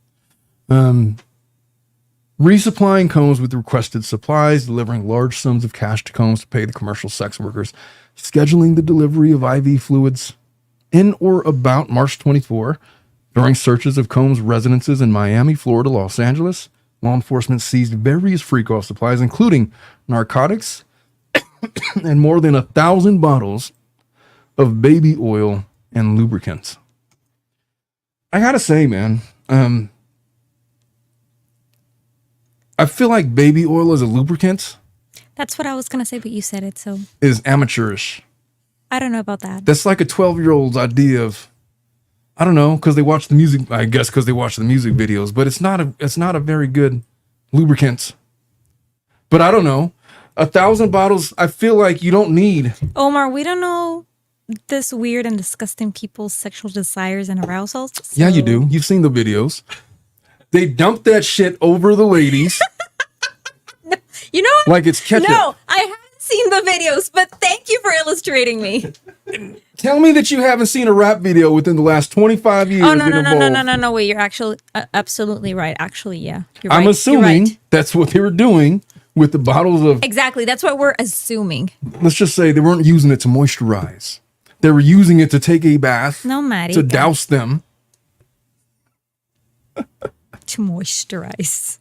Resupplying Combs with requested supplies, delivering large sums of cash to Combs to pay the commercial sex workers, scheduling the delivery of IV fluids in or about March 24. During searches of Combs' residences in Miami, Florida, Los Angeles, law enforcement seized various freak-off supplies, including narcotics and more than 1,000 bottles of baby oil and lubricants. I gotta say, man, I feel like baby oil as a lubricant
That's what I was going to say, but you said it, so
is amateurish.
I don't know about that.
That's like a 12-year-old's idea of, I don't know, because they watch the music, I guess because they watch the music videos, but it's not a very good lubricant. But I don't know. 1,000 bottles, I feel like you don't need.
Omar, we don't know this weird and disgusting people's sexual desires and arousals. So.
Yeah, you do. You've seen the videos. They dump that shit over the ladies.
No, you know what?
Like it's ketchup.
No, I haven't seen the videos, but thank you for illustrating me.
Tell me that you haven't seen a rap video within the last 25 years.
Oh, no. Wait, you're actually absolutely right. Actually, yeah. You're
I'm
right.
assuming
You're right.
that's what they were doing with the bottles of.
Exactly. That's what we're assuming.
Let's just say they weren't using it to moisturize. They were using it to take a bath.
No, Maddie.
To douse them.
To moisturize.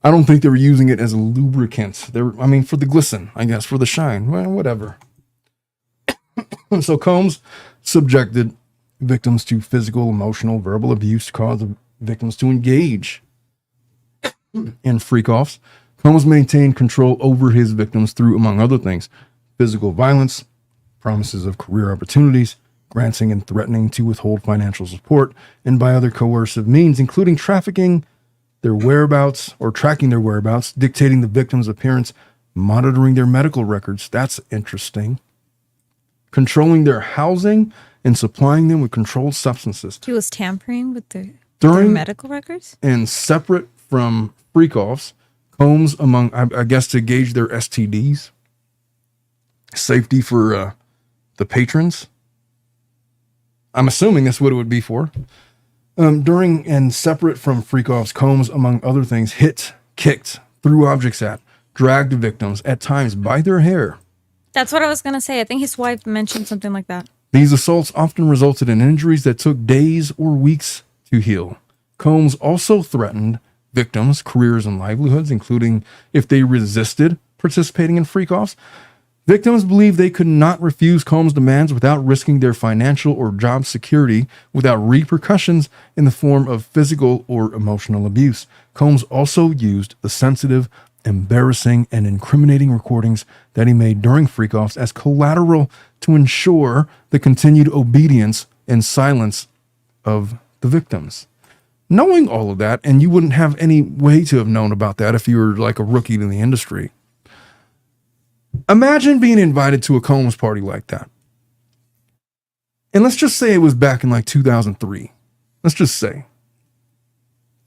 I don't think they were using it as a lubricant. For the glisten, I guess, for the shine. Well, whatever. So Combs subjected victims to physical, emotional, verbal abuse to cause the victims to engage in freak-offs. Combs maintained control over his victims through, among other things, physical violence, promises of career opportunities, granting and threatening to withhold financial support, and by other coercive means, including trafficking their whereabouts or tracking their whereabouts, dictating the victim's appearance, monitoring their medical records. That's interesting. controlling their housing, and supplying them with controlled substances.
He was tampering with their
During
medical records?
and separate from freak-offs, Combs among, I guess, to gauge their STDs, safety for the patrons. I'm assuming that's what it would be for. During and separate from freak-offs, Combs, among other things, hit, kicked, threw objects at, dragged victims, at times by their hair.
That's what I was going to say. I think his wife mentioned something like that.
These assaults often resulted in injuries that took days or weeks to heal. Combs also threatened victims' careers and livelihoods, including if they resisted participating in freak-offs. Victims believed they could not refuse Combs' demands without risking their financial or job security without repercussions in the form of physical or emotional abuse. Combs also used the sensitive, embarrassing, and incriminating recordings that he made during freak-offs as collateral to ensure the continued obedience and silence of the victims. Knowing all of that, and you wouldn't have any way to have known about that if you were like a rookie in the industry. Imagine being invited to a Combs party like that. And let's just say it was back in like 2003. Let's just say.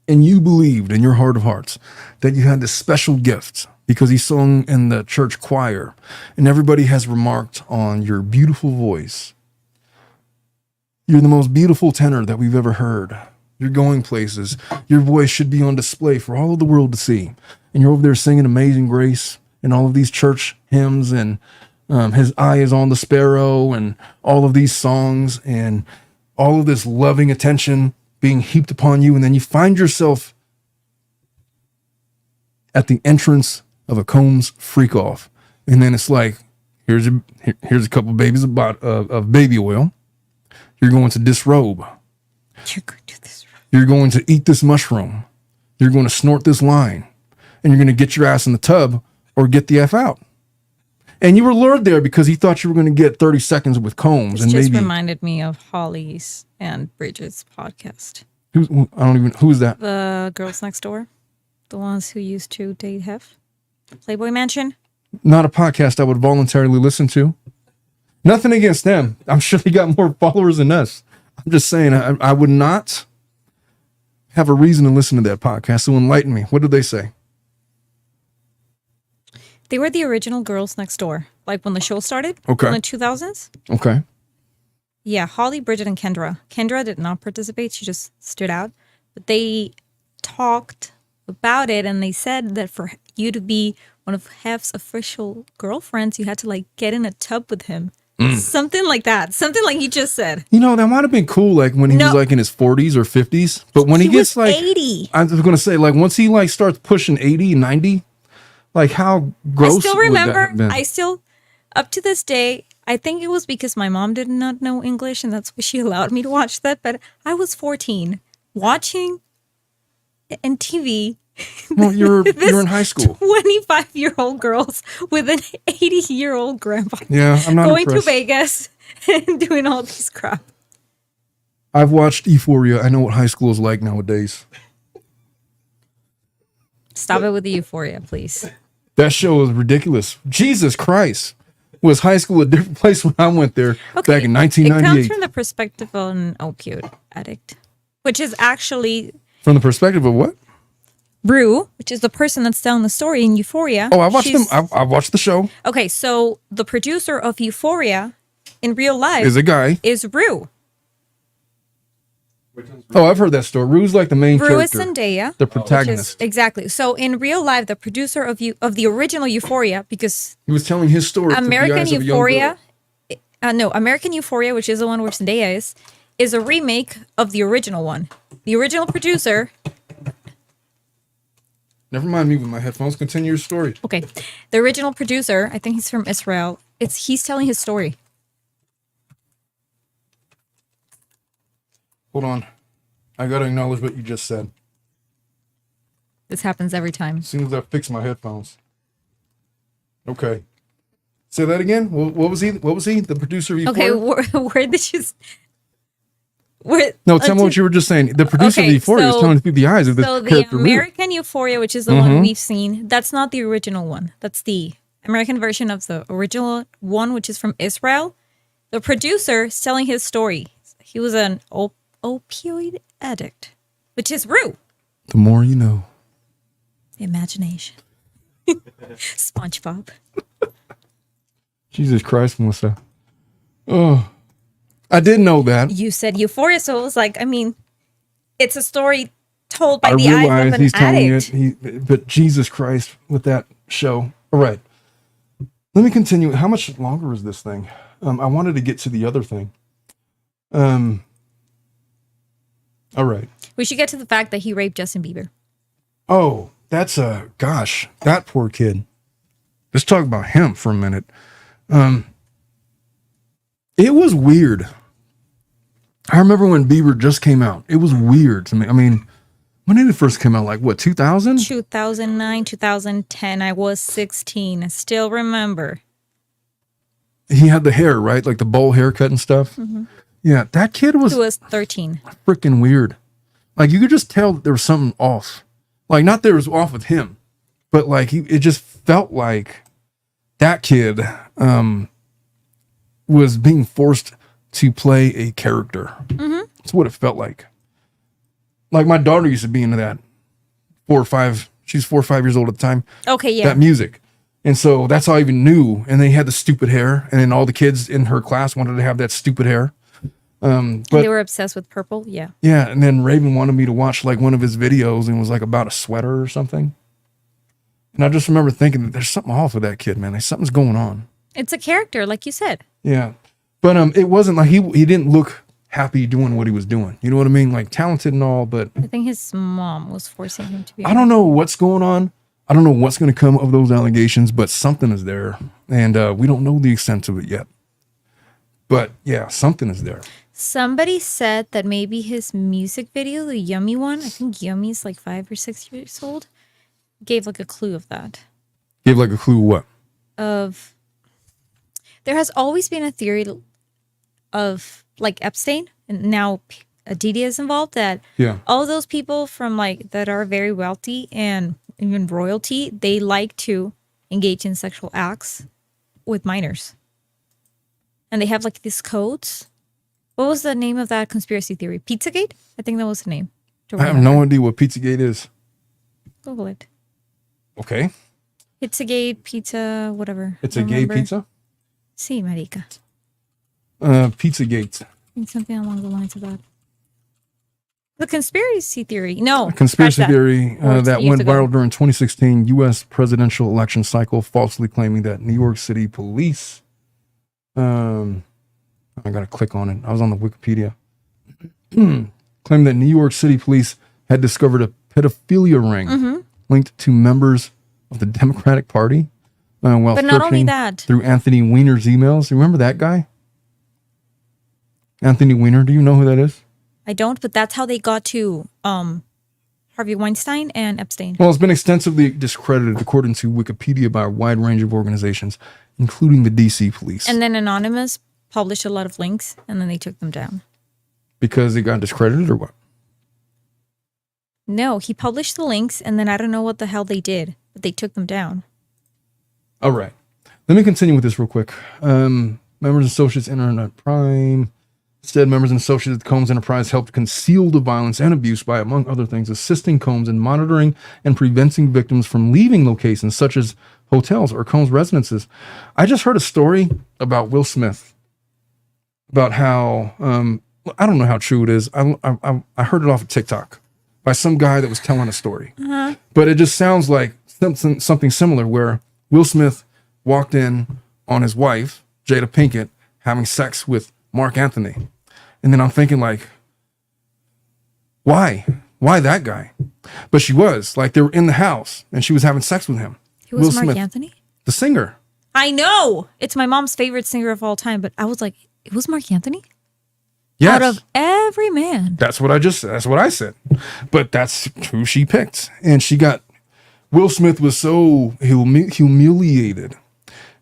And you believed in your heart of hearts that you had this special gift because he sung in the church choir and everybody has remarked on your beautiful voice. You're the most beautiful tenor that we've ever heard. You're going places. Your voice should be on display for all of the world to see. And you're over there singing Amazing Grace and all of these church hymns and His Eye is on the Sparrow and all of these songs and all of this loving attention being heaped upon you. And then you find yourself at the entrance of a Combs freak-off. And then it's like, here's a couple babies of baby oil. You're going to disrobe.
You're going to this.
You're going to eat this mushroom. You're going to snort this line. And you're going to get your ass in the tub or get the F out. And you were lured there because you thought you were going to get 30 seconds with Combs.
It
And
just
maybe
reminded me of Holly's and Bridget's podcast.
Who's that?
The girls next door. The ones who used to date Hef. Playboy Mansion.
Not a podcast I would voluntarily listen to. Nothing against them. I'm sure they got more followers than us. I'm just saying I would not have a reason to listen to that podcast. So enlighten me. What did they say?
They were the original girls next door. Like when the show started.
Okay.
In the 2000s.
Okay.
Yeah, Holly, Bridget, and Kendra. Kendra did not participate. She just stood out. But they talked about it and they said that for you to be one of Hef's official girlfriends, you had to like get in a tub with him. Something like that. Something like you just said.
You know, that might have been cool like when he was like in his 40s or 50s. But when he gets
was
like
80.
I was going to say like once he like starts pushing 80, 90, like how gross
I still
would that
remember,
have been?
up to this day, I think it was because my mom did not know English and that's why she allowed me to watch that. But I was 14 watching and TV.
Well, you're in high school.
25-year-old girls with an 80-year-old grandpa.
Yeah, I'm not
going
impressed.
to Vegas and doing all this crap.
I've watched Euphoria. I know what high school is like nowadays.
Stop it with the Euphoria, please.
That show was ridiculous. Jesus Christ. Was high school a different place when I went there back in 1998?
It comes from the perspective of an opioid addict, which is actually...
From the perspective of what?
Rue, which is the person that's telling the story in Euphoria.
Oh, I watched them. I watched the show.
Okay, so the producer of Euphoria in real life
Is a guy.
is Rue.
Oh, I've heard that story. Rue's like the main
Rue is
character.
Zendaya.
The
which is-
protagonist.
exactly. So in real life, the producer of the original Euphoria, because
He was telling his story. through the
American
eyes of a young
Euphoria,
girl.
American Euphoria, which is the one where Zendaya is a remake of the original one. The original producer.
Never mind me with my headphones. Continue your story.
Okay, the original producer, I think he's from Israel. He's telling his story.
Hold on. I got to acknowledge what you just said.
This happens every time.
As soon as I fix my headphones. Okay. Say that again. What was he? What was he? The producer of
Okay,
Euphoria?
where did you? Where,
No, tell me what you were just saying. The producer of
Okay,
Euphoria is
so-
telling through the eyes of the
So the
character. Rue.
American Euphoria, which is the one we've seen, that's not the original one. That's the American version of the original one, which is from Israel. The producer is telling his story. He was an opioid addict, which is Rue.
The more you know.
Imagination. SpongeBob.
Jesus Christ, Melissa. Oh, I didn't know that.
You said Euphoria, so it was like, I mean, it's a story told by the eyes of an addict.
But Jesus Christ, with that show. All right. Let me continue. How much longer is this thing? I wanted to get to the other thing. All right.
We should get to the fact that he raped Justin Bieber.
Oh, that's gosh, that poor kid. Let's talk about him for a minute. It was weird. I remember when Bieber just came out. It was weird to me. I mean, when did it first come out? Like what, 2000?
2009, 2010. I was 16. I still remember.
He had the hair, right? Like the bowl haircut and stuff. Mm-hmm. Yeah, that kid was...
He was 13.
Freaking weird. Like you could just tell that there was something off. Like not that it was off with him, but like it just felt like that kid was being forced to play a character. Mm-hmm. That's what it felt like. Like my daughter used to be into that. 4 or 5. She's 4 or 5 years old at the time.
Okay, yeah.
That music. And so that's how I even knew. And then he had the stupid hair. And then all the kids in her class wanted to have that stupid hair. But
they were obsessed with purple. Yeah.
Yeah. And then Raven wanted me to watch like one of his videos and it was like about a sweater or something. And I just remember thinking that there's something off with that kid, man. Like something's going on.
It's a character, like you said.
Yeah. But it wasn't like he didn't look happy doing what he was doing. You know what I mean? Like talented and all, but
I think his mom was forcing him to be.
I don't know what's going on. I don't know what's going to come of those allegations, but something is there. And we don't know the extent of it yet. But yeah, something is there.
Somebody said that maybe his music video, the Yummy one, I think Yummy's like 5 or 6 years old, gave like a clue of that.
Gave like a clue what?
Of there has always been a theory of like Epstein, and now Diddy is involved, that all those people from like that are very wealthy and even royalty, they like to engage in sexual acts with minors. And they have like these codes. What was the name of that conspiracy theory? Pizzagate? I think that was the name.
I have no idea what Pizzagate is.
Google it.
Okay.
Pizzagate, pizza, whatever.
It's a gay pizza?
Sí, marica.
Pizzagate.
I think something along the lines of that. The conspiracy theory. No.
A conspiracy theory that went viral during 2016 U.S. presidential election cycle, falsely claiming that New York City police... I gotta click on it. I was on the Wikipedia. Claimed that New York City police had discovered a pedophilia ring linked to members of the Democratic Party while
but not only that,
through Anthony Weiner's emails. Remember that guy? Anthony Weiner. Do you know who that is?
I don't, but that's how they got to Harvey Weinstein and Epstein.
Well, it's been extensively discredited according to Wikipedia by a wide range of organizations, including the DC police.
And then Anonymous published a lot of links, and then they took them down.
Because it got discredited or what?
No, he published the links, and then I don't know what the hell they did, but they took them down.
All right. Let me continue with this real quick. Members and associates Internet Prime. Said members and associates of the Combs Enterprise helped conceal the violence and abuse by, among other things, assisting Combs in monitoring and preventing victims from leaving locations such as hotels or Combs residences. I just heard a story about Will Smith. About how, I don't know how true it is. I heard it off of TikTok by some guy that was telling a story. But it just sounds like something similar where Will Smith walked in on his wife, Jada Pinkett, having sex with Mark Anthony. And then I'm thinking like, why? Why that guy? But she was. Like they were in the house and she was having sex with him.
Who was Mark Anthony?
The singer.
I know. It's my mom's favorite singer of all time, but I was like, it was Mark Anthony?
Yes.
Out of every man.
That's what I said. But that's who she picked. And Will Smith was so humiliated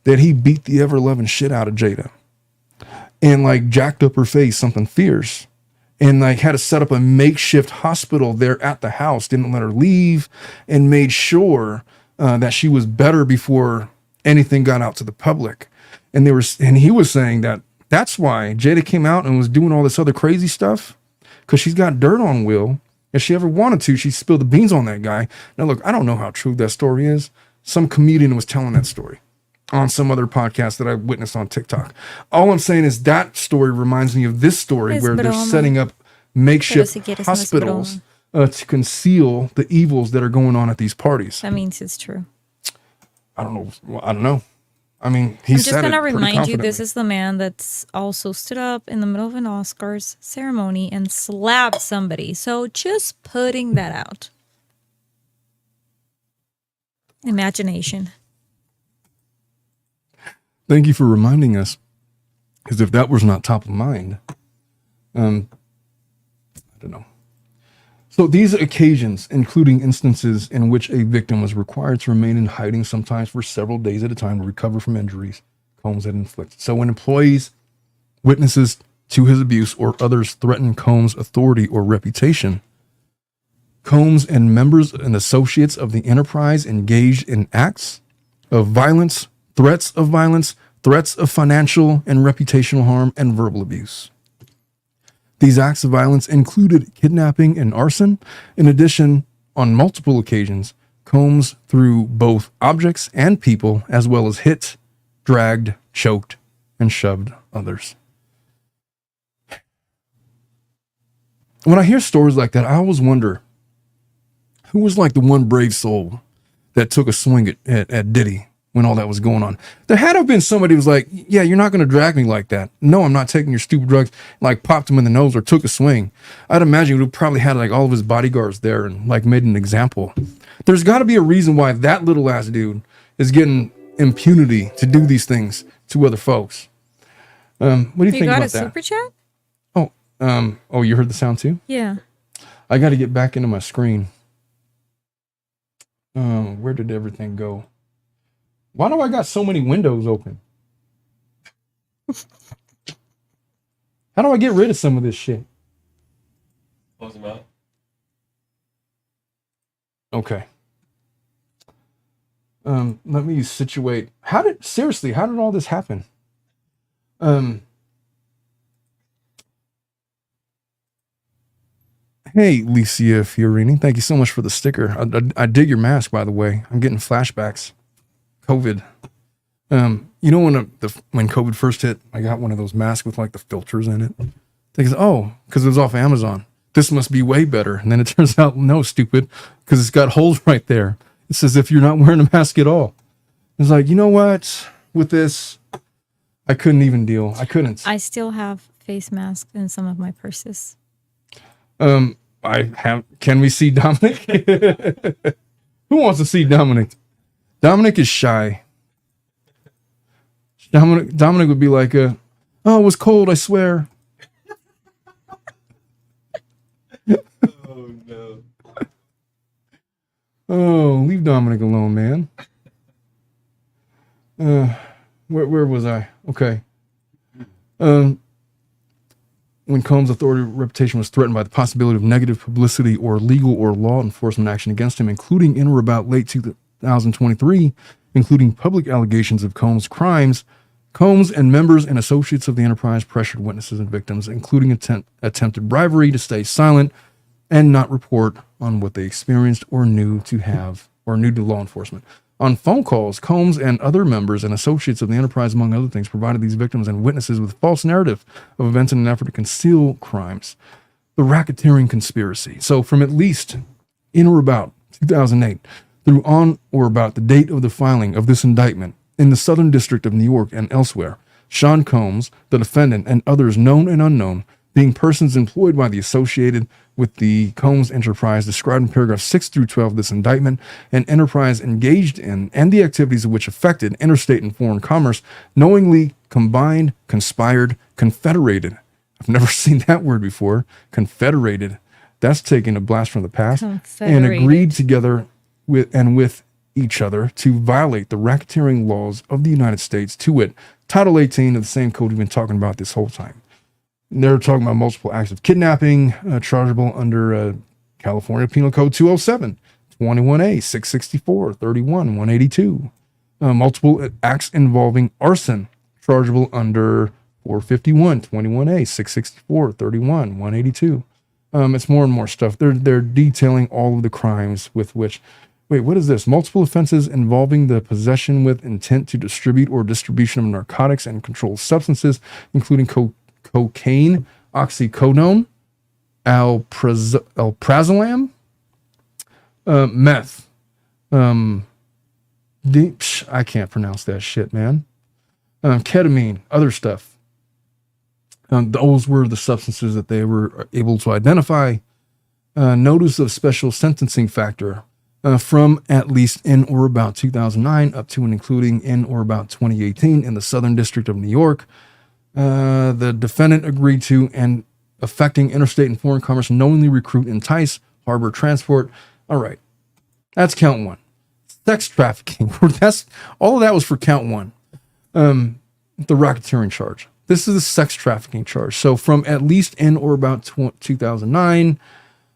that he beat the ever-loving shit out of Jada. And like jacked up her face, something fierce. And like had to set up a makeshift hospital there at the house, didn't let her leave, and made sure that she was better before anything got out to the public. And he was saying that That's why Jada came out and was doing all this other crazy stuff, because she's got dirt on Will. If she ever wanted to, she spilled the beans on that guy. Now, look, I don't know how true that story is. Some comedian was telling that story on some other podcast that I witnessed on TikTok. All I'm saying is that story reminds me of this story where they're setting up makeshift hospitals to conceal the evils that are going on at these parties.
That means it's true.
I don't know. Well, I don't know. I mean,
I'm just going to remind you, this is the man that's also stood up in the middle of an Oscars ceremony and slapped somebody. So just putting that out. Imagination.
Thank you for reminding us, because if that was not top of mind, I don't know. So these occasions, including instances in which a victim was required to remain in hiding sometimes for several days at a time to recover from injuries Combs had inflicted. So when employees, witnesses to his abuse, or others threaten Combs' authority or reputation, Combs and members and associates of the enterprise engaged in acts of violence, threats of financial and reputational harm, and verbal abuse. These acts of violence included kidnapping and arson. In addition, on multiple occasions, Combs threw both objects and people, as well as hit, dragged, choked, and shoved others. When I hear stories like that, I always wonder, who was like the one brave soul that took a swing at Diddy when all that was going on? There had to have been somebody who was like, yeah, you're not going to drag me like that. No, I'm not taking your stupid drugs. Like popped him in the nose or took a swing. I'd imagine he would probably had like all of his bodyguards there and like made an example. There's got to be a reason why that little ass dude is getting impunity to do these things to other folks. What do you think about that? You got a super
chat?
Oh, you heard the sound too?
Yeah.
I got to get back into my screen. Where did everything go? Why do I got so many windows open? How do I get rid of some of this shit?
Close them out.
Okay. Let me situate. How did all this happen? Hey, Licia Fiorini, thank you so much for the sticker. I dig your mask, by the way. I'm getting flashbacks. COVID. You know when COVID first hit, I got one of those masks with like the filters in it. Because it was off Amazon. This must be way better. And then it turns out, no, stupid, because it's got holes right there. It's as if you're not wearing a mask at all. It's like, you know what? With this, I couldn't even deal. I couldn't.
I still have face masks in some of my purses.
Can we see Dominic? Who wants to see Dominic? Dominic is shy. Dominic would be like, it was cold, I swear.
Oh, no.
Oh, leave Dominic alone, man. Where was I? Okay. When Combs' authority or reputation was threatened by the possibility of negative publicity or legal or law enforcement action against him, including in or about late 2023, including public allegations of Combs' crimes, Combs and members and associates of the enterprise pressured witnesses and victims, including attempted bribery, to stay silent and not report on what they experienced or knew to law enforcement. On phone calls, Combs and other members and associates of the enterprise, among other things, provided these victims and witnesses with false narrative of events in an effort to conceal crimes. The racketeering conspiracy. So from at least in or about 2008 through on or about the date of the filing of this indictment in the Southern District of New York and elsewhere, Sean Combs, the defendant, and others known and unknown, being persons employed by the associated with the Combs enterprise described in paragraphs 6 through 12 of this indictment, an enterprise engaged in and the activities of which affected interstate and foreign commerce, knowingly combined, conspired, confederated. I've never seen that word before. Confederated. That's taking a blast from the past. And agreed together with each other to violate the racketeering laws of the United States, to wit, Title 18 of the same code we've been talking about this whole time. They're talking about multiple acts of kidnapping, chargeable under California Penal Code 207, 21A, 664, 31, 182. Multiple acts involving arson, chargeable under 451, 21A, 664, 31, 182. It's more and more stuff. They're detailing all of the crimes with which, wait, what is this? Multiple offenses involving the possession with intent to distribute or distribution of narcotics and controlled substances, including cocaine, oxycodone, alprazolam, meth. I can't pronounce that shit, man. Ketamine, other stuff. Those were the substances that they were able to identify. Notice of special sentencing factor from at least in or about 2009 up to and including in or about 2018 in the Southern District of New York. The defendant agreed to and affecting interstate and foreign commerce, knowingly recruit, entice, harbor, transport. All right. That's count one. Sex trafficking. That's all of that was for count one. The racketeering charge. This is the sex trafficking charge. So from at least in or about 2009,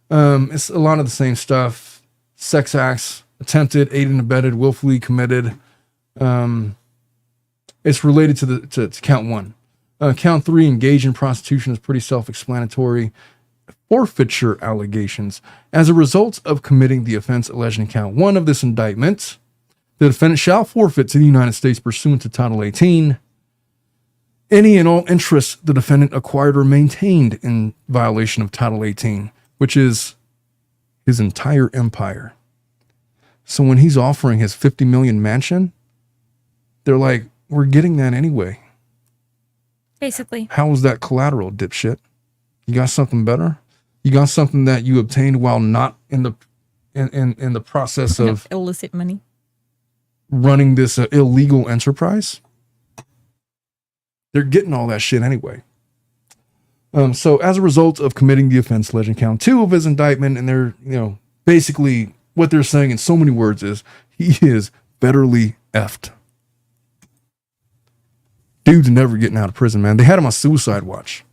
it's a lot of the same stuff. Sex acts, attempted, aided and abetted, willfully committed. It's related to count one. Count three, engage in prostitution, is pretty self-explanatory. Forfeiture allegations. As a result of committing the offense alleged in count one of this indictment, the defendant shall forfeit to the United States pursuant to Title 18 any and all interests the defendant acquired or maintained in violation of Title 18, which is his entire empire. So when he's offering his 50 million mansion, they're like, we're getting that anyway.
Basically.
How is that collateral, dipshit? You got something better? You got something that you obtained while not in the process of
illicit money,
running this illegal enterprise? They're getting all that shit anyway. So as a result of committing the offense alleged in count two of his indictment, and they're, basically what they're saying in so many words is he is federally effed. Dude's never getting out of prison, man. They had him on suicide watch.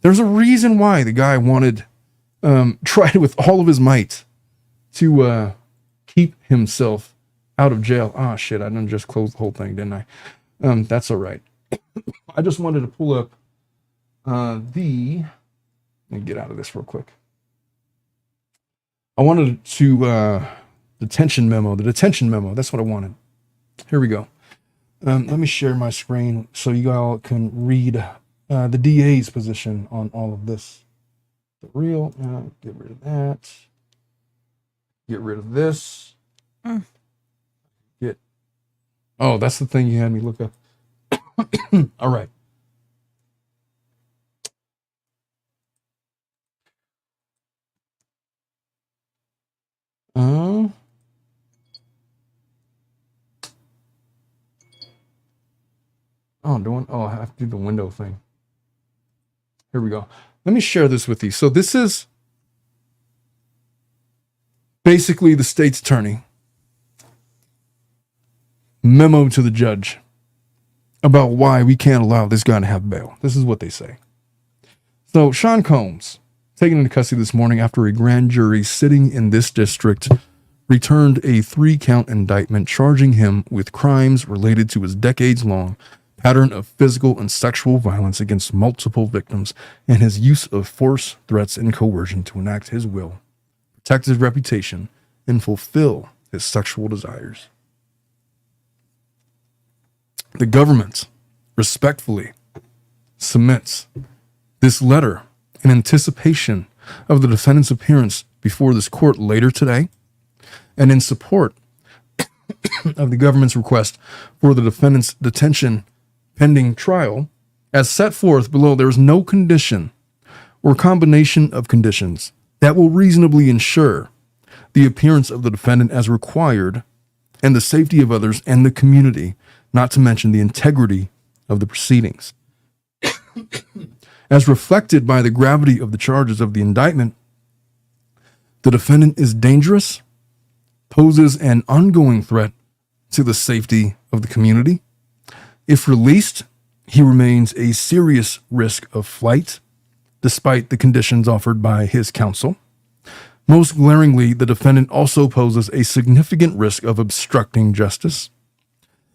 There's a reason why the guy wanted, tried with all of his might to keep himself out of jail. Ah, shit, I done just closed the whole thing, didn't I? That's all right. I just wanted to pull up let me get out of this real quick. I wanted to, the detention memo, that's what I wanted. Here we go. Let me share my screen so you all can read the DA's position on all of this. The real, get rid of that. Get rid of this. Oh, that's the thing you had me look up. All right. I have to do the window thing. Here we go. Let me share this with you. So this is basically the state's attorney memo to the judge about why we can't allow this guy to have bail. This is what they say. So Sean Combs, taken into custody this morning after a grand jury sitting in this district returned a 3-count indictment charging him with crimes related to his decades-long pattern of physical and sexual violence against multiple victims and his use of force, threats, and coercion to enact his will, protect his reputation, and fulfill his sexual desires. The government respectfully submits this letter in anticipation of the defendant's appearance before this court later today, and in support of the government's request for the defendant's detention pending trial, as set forth below. There is no condition or combination of conditions that will reasonably ensure the appearance of the defendant as required and the safety of others and the community, not to mention the integrity of the proceedings. As reflected by the gravity of the charges of the indictment, the defendant is dangerous, poses an ongoing threat to the safety of the community. If released, he remains a serious risk of flight, despite the conditions offered by his counsel. Most glaringly, the defendant also poses a significant risk of obstructing justice.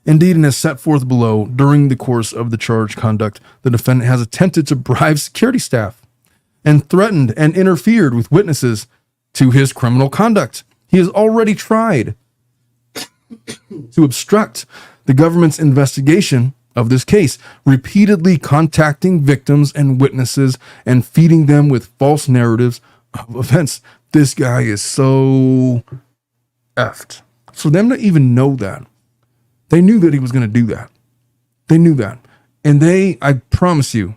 Indeed, and as set forth below, during the course of the charged conduct, the defendant has attempted to bribe security staff and threatened and interfered with witnesses to his criminal conduct. He has already tried to obstruct the government's investigation of this case, repeatedly contacting victims and witnesses and feeding them with false narratives of events. This guy is so effed. For them to even know that, they knew that he was going to do that. They knew that. And they, I promise you,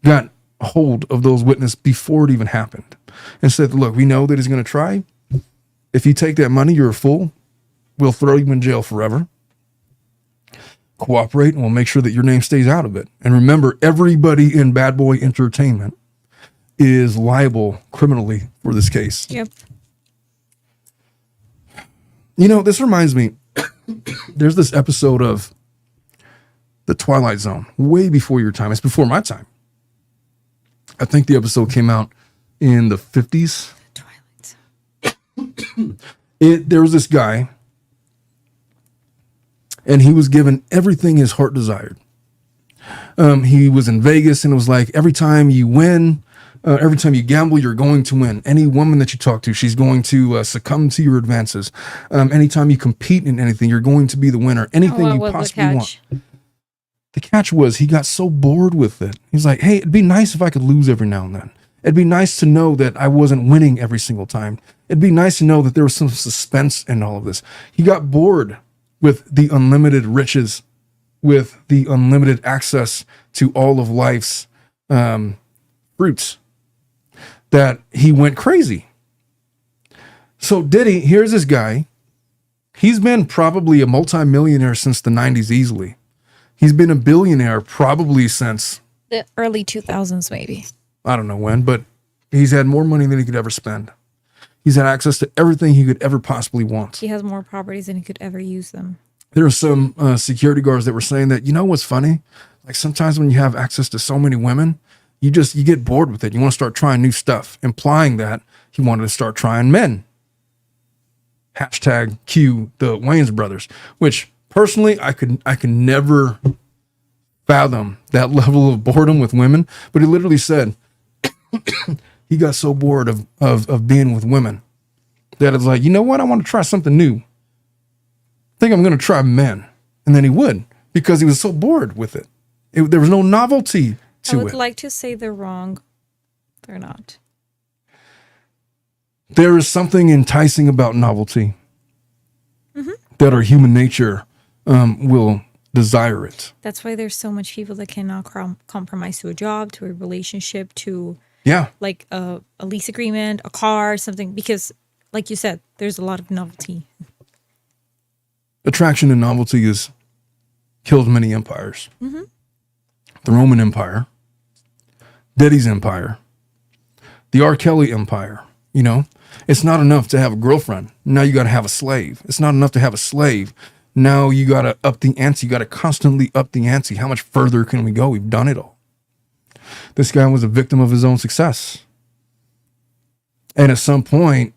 got a hold of those witnesses before it even happened and said, look, we know that he's going to try. If you take that money, you're a fool. We'll throw you in jail forever. Cooperate and we'll make sure that your name stays out of it. And remember, everybody in Bad Boy Entertainment is liable criminally for this case.
Yep.
You know, this reminds me, there's this episode of The Twilight Zone, way before your time. It's before my time. I think the episode came out in the 50s.
Twilight Zone.
There was this guy, and he was given everything his heart desired. He was in Vegas, and it was like, every time you win, every time you gamble, you're going to win. Any woman that you talk to, she's going to succumb to your advances. Anytime you compete in anything, you're going to be the winner. Anything you possibly want. The catch was he got so bored with it. He's like, hey, it'd be nice if I could lose every now and then. It'd be nice to know that I wasn't winning every single time. It'd be nice to know that there was some suspense in all of this. He got bored with the unlimited riches, with the unlimited access to all of life's fruits, that he went crazy. So Diddy, here's this guy. He's been probably a multimillionaire since the 90s easily. He's been a billionaire probably since
the early 2000s, maybe.
I don't know when, but he's had more money than he could ever spend. He's had access to everything he could ever possibly want.
He has more properties than he could ever use them.
There are some security guards that were saying that, you know what's funny? Like sometimes when you have access to so many women, you get bored with it. You want to start trying new stuff, implying that he wanted to start trying men. Hashtag cue the Wayans brothers, which personally, I could never fathom that level of boredom with women. But he literally said he got so bored of being with women that it's like, you know what? I want to try something new. I think I'm going to try men. And then he would, because he was so bored with it. There was no novelty to it.
I would like to say they're wrong. They're not.
There is something enticing about novelty that our human nature will desire it.
That's why there's so much people that cannot compromise to a job, to a relationship, to like a lease agreement, a car, something, because like you said, there's a lot of novelty.
Attraction and novelty has killed many empires. The Roman Empire, Diddy's empire, the R. Kelly empire. You know, it's not enough to have a girlfriend. Now you got to have a slave. It's not enough to have a slave. Now you got to up the ante. You got to constantly up the ante. How much further can we go? We've done it all. This guy was a victim of his own success. And at some point,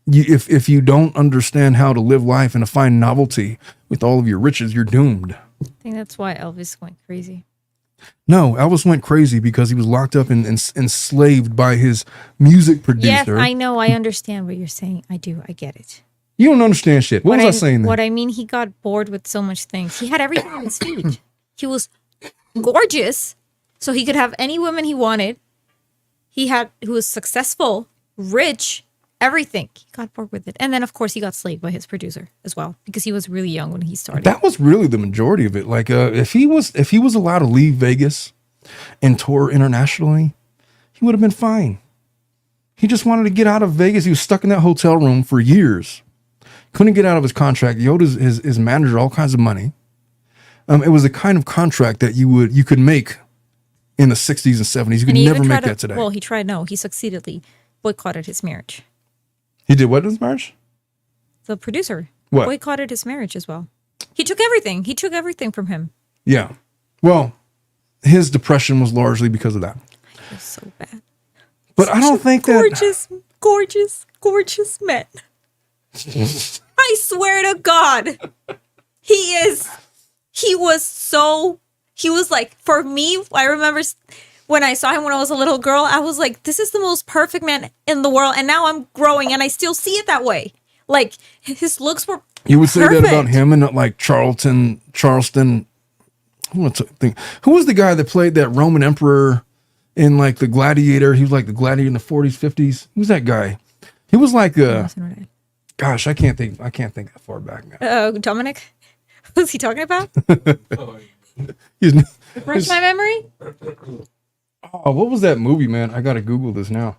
if you don't understand how to live life and to find novelty with all of your riches, you're doomed.
I think that's why Elvis went crazy.
No, Elvis went crazy because he was locked up and enslaved by his music producer.
Yes, I know. I understand what you're saying. I do. I get it.
You don't understand shit. What was I saying then?
What I mean, he got bored with so much things. He had everything on his feet. He was gorgeous, so he could have any woman he wanted. He was successful, rich, everything. He got bored with it. And then, of course, he got slaved by his producer as well, because he was really young when he started.
That was really the majority of it. Like, if he was allowed to leave Vegas and tour internationally, he would have been fine. He just wanted to get out of Vegas. He was stuck in that hotel room for years. Couldn't get out of his contract. He owed his manager all kinds of money. It was the kind of contract that you could make in the 60s and 70s. You could never make that today.
Well, he tried. No, he succeededly boycotted his marriage.
He did what in his marriage?
The producer
what?
Boycotted his marriage as well. He took everything. He took everything from him.
Yeah. Well, his depression was largely because of that.
I feel so bad.
But I don't think
gorgeous, gorgeous men. I swear to God, he is He was like, for me, I remember when I saw him when I was a little girl, I was like, this is the most perfect man in the world. And now I'm growing and I still see it that way. Like, his looks were
You would say
perfect.
that about him and not like Charleston. Who was the guy that played that Roman emperor in like the Gladiator? He was like the Gladiator in the 40s, 50s. Who's that guy? He was like gosh, I can't think that far back now.
Dominic? Who's he talking about?
Oh,
Refresh my memory?
Oh, what was that movie, man? I gotta Google this now.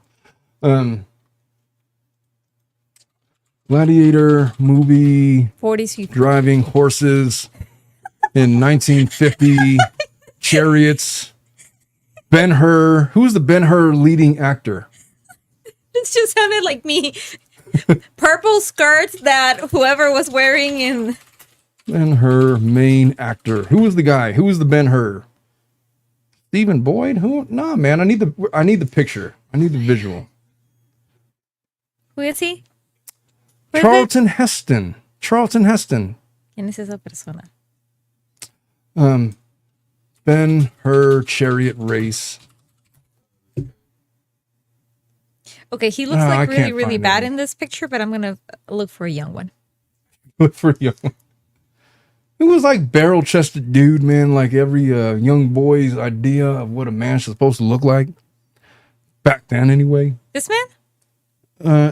Gladiator movie,
40s.
driving horses in 1950, chariots. Ben-Hur. Who's the Ben-Hur leading actor?
It just sounded like me. Purple skirts that whoever was wearing in.
Ben-Hur main actor. Who was the guy? Who was the Ben-Hur? Stephen Boyd? Who? Nah, man. I need the picture. I need the visual.
Who is he?
Charlton Heston. Charlton Heston.
¿Quién es esa persona?
Ben-Hur chariot race.
Okay, he looks like really, really bad in this picture, but I'm gonna look for a young one.
Look for a young one. It was like barrel-chested dude, man. Like every young boy's idea of what a man's supposed to look like. Back then, anyway.
This man?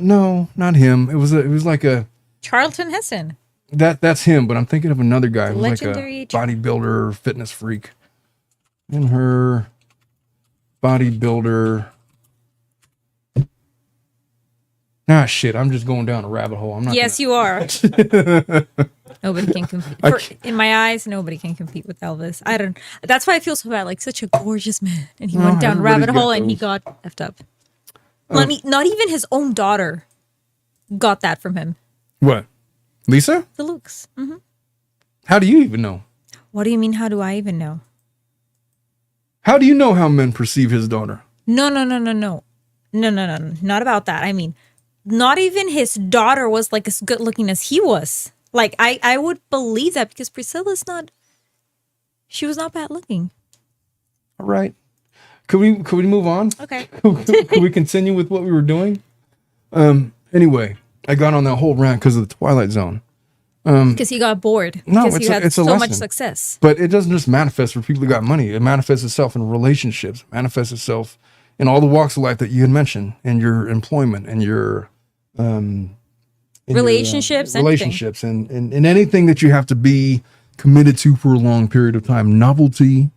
No, not him. It was like a
Charlton Heston.
That's him, but I'm thinking of another guy. It was
Legendary
like a bodybuilder, fitness freak. In her bodybuilder. Ah, shit. I'm just going down a rabbit hole. I'm not.
Yes, you are. Nobody can compete. In my eyes, nobody can compete with Elvis. That's why I feel so bad. Like, such a gorgeous man. And he went down a rabbit hole and he got effed up. Not even his own daughter got that from him.
What? Lisa?
The looks. Mm-hmm.
How do you even know?
What do you mean, how do I even know?
How do you know how men perceive his daughter?
No. Not about that. I mean, not even his daughter was like as good looking as he was. Like, I would believe that because Priscilla's she was not bad looking.
All right. Could we move on?
Okay.
Could we continue with what we were doing? Anyway, I got on that whole rant because of the Twilight Zone.
Because he got bored.
No,
because he had
it's a
so
lesson.
much success.
But it doesn't just manifest for people who got money. It manifests itself in relationships. It manifests itself in all the walks of life that you had mentioned, in your employment, and your
relationships,
and anything that you have to be committed to for a long period of time. Novelty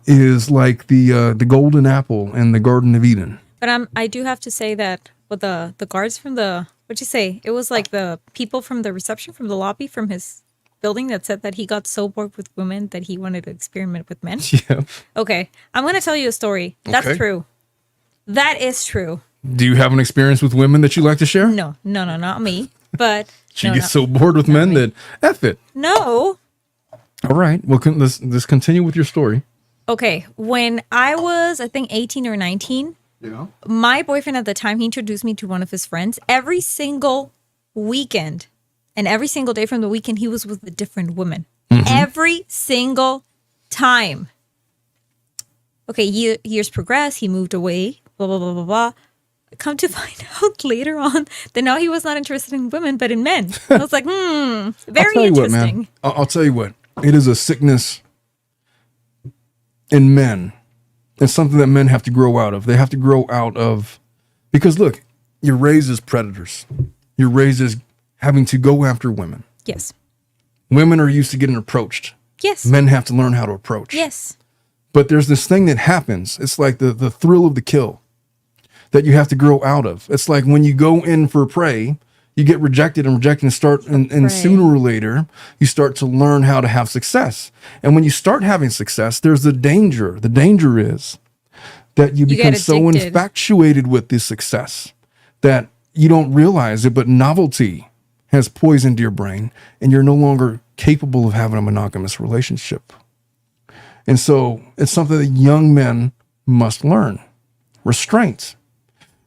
is like the golden apple in the Garden of Eden.
But I do have to say that with the guards from what'd you say? It was like the people from the reception, from the lobby, from his building that said that he got so bored with women that he wanted to experiment with men.
Yeah.
Okay. I'm going to tell you a story. That's
Okay.
true. That is true.
Do you have an experience with women that you like to share?
No, not me. But
She gets so bored with men that F it.
No.
All right. Well, let's continue with your story.
Okay. When I was, I think, 18 or 19,
Yeah.
my boyfriend at the time, he introduced me to one of his friends. Every single weekend and every single day from the weekend, he was with a different woman. Mm-hmm. Every single time. Okay, years progress. He moved away. Blah, blah, blah, blah, blah. Come to find out later on that now he was not interested in women, but in men. I was like, very interesting.
I'll tell you what. It is a sickness in men. It's something that men have to grow out of. They have to grow out of, because look, you're raised as predators. You're raised as having to go after women.
Yes.
Women are used to getting approached.
Yes.
Men have to learn how to approach.
Yes.
But there's this thing that happens. It's like the thrill of the kill that you have to grow out of. It's like when you go in for prey, you get rejected and start, and sooner or later, you start to learn how to have success. And when you start having success, there's the danger. The danger is that you become so infatuated with this success that you don't realize it, but novelty has poisoned your brain and you're no longer capable of having a monogamous relationship. And so it's something that young men must learn. Restraint.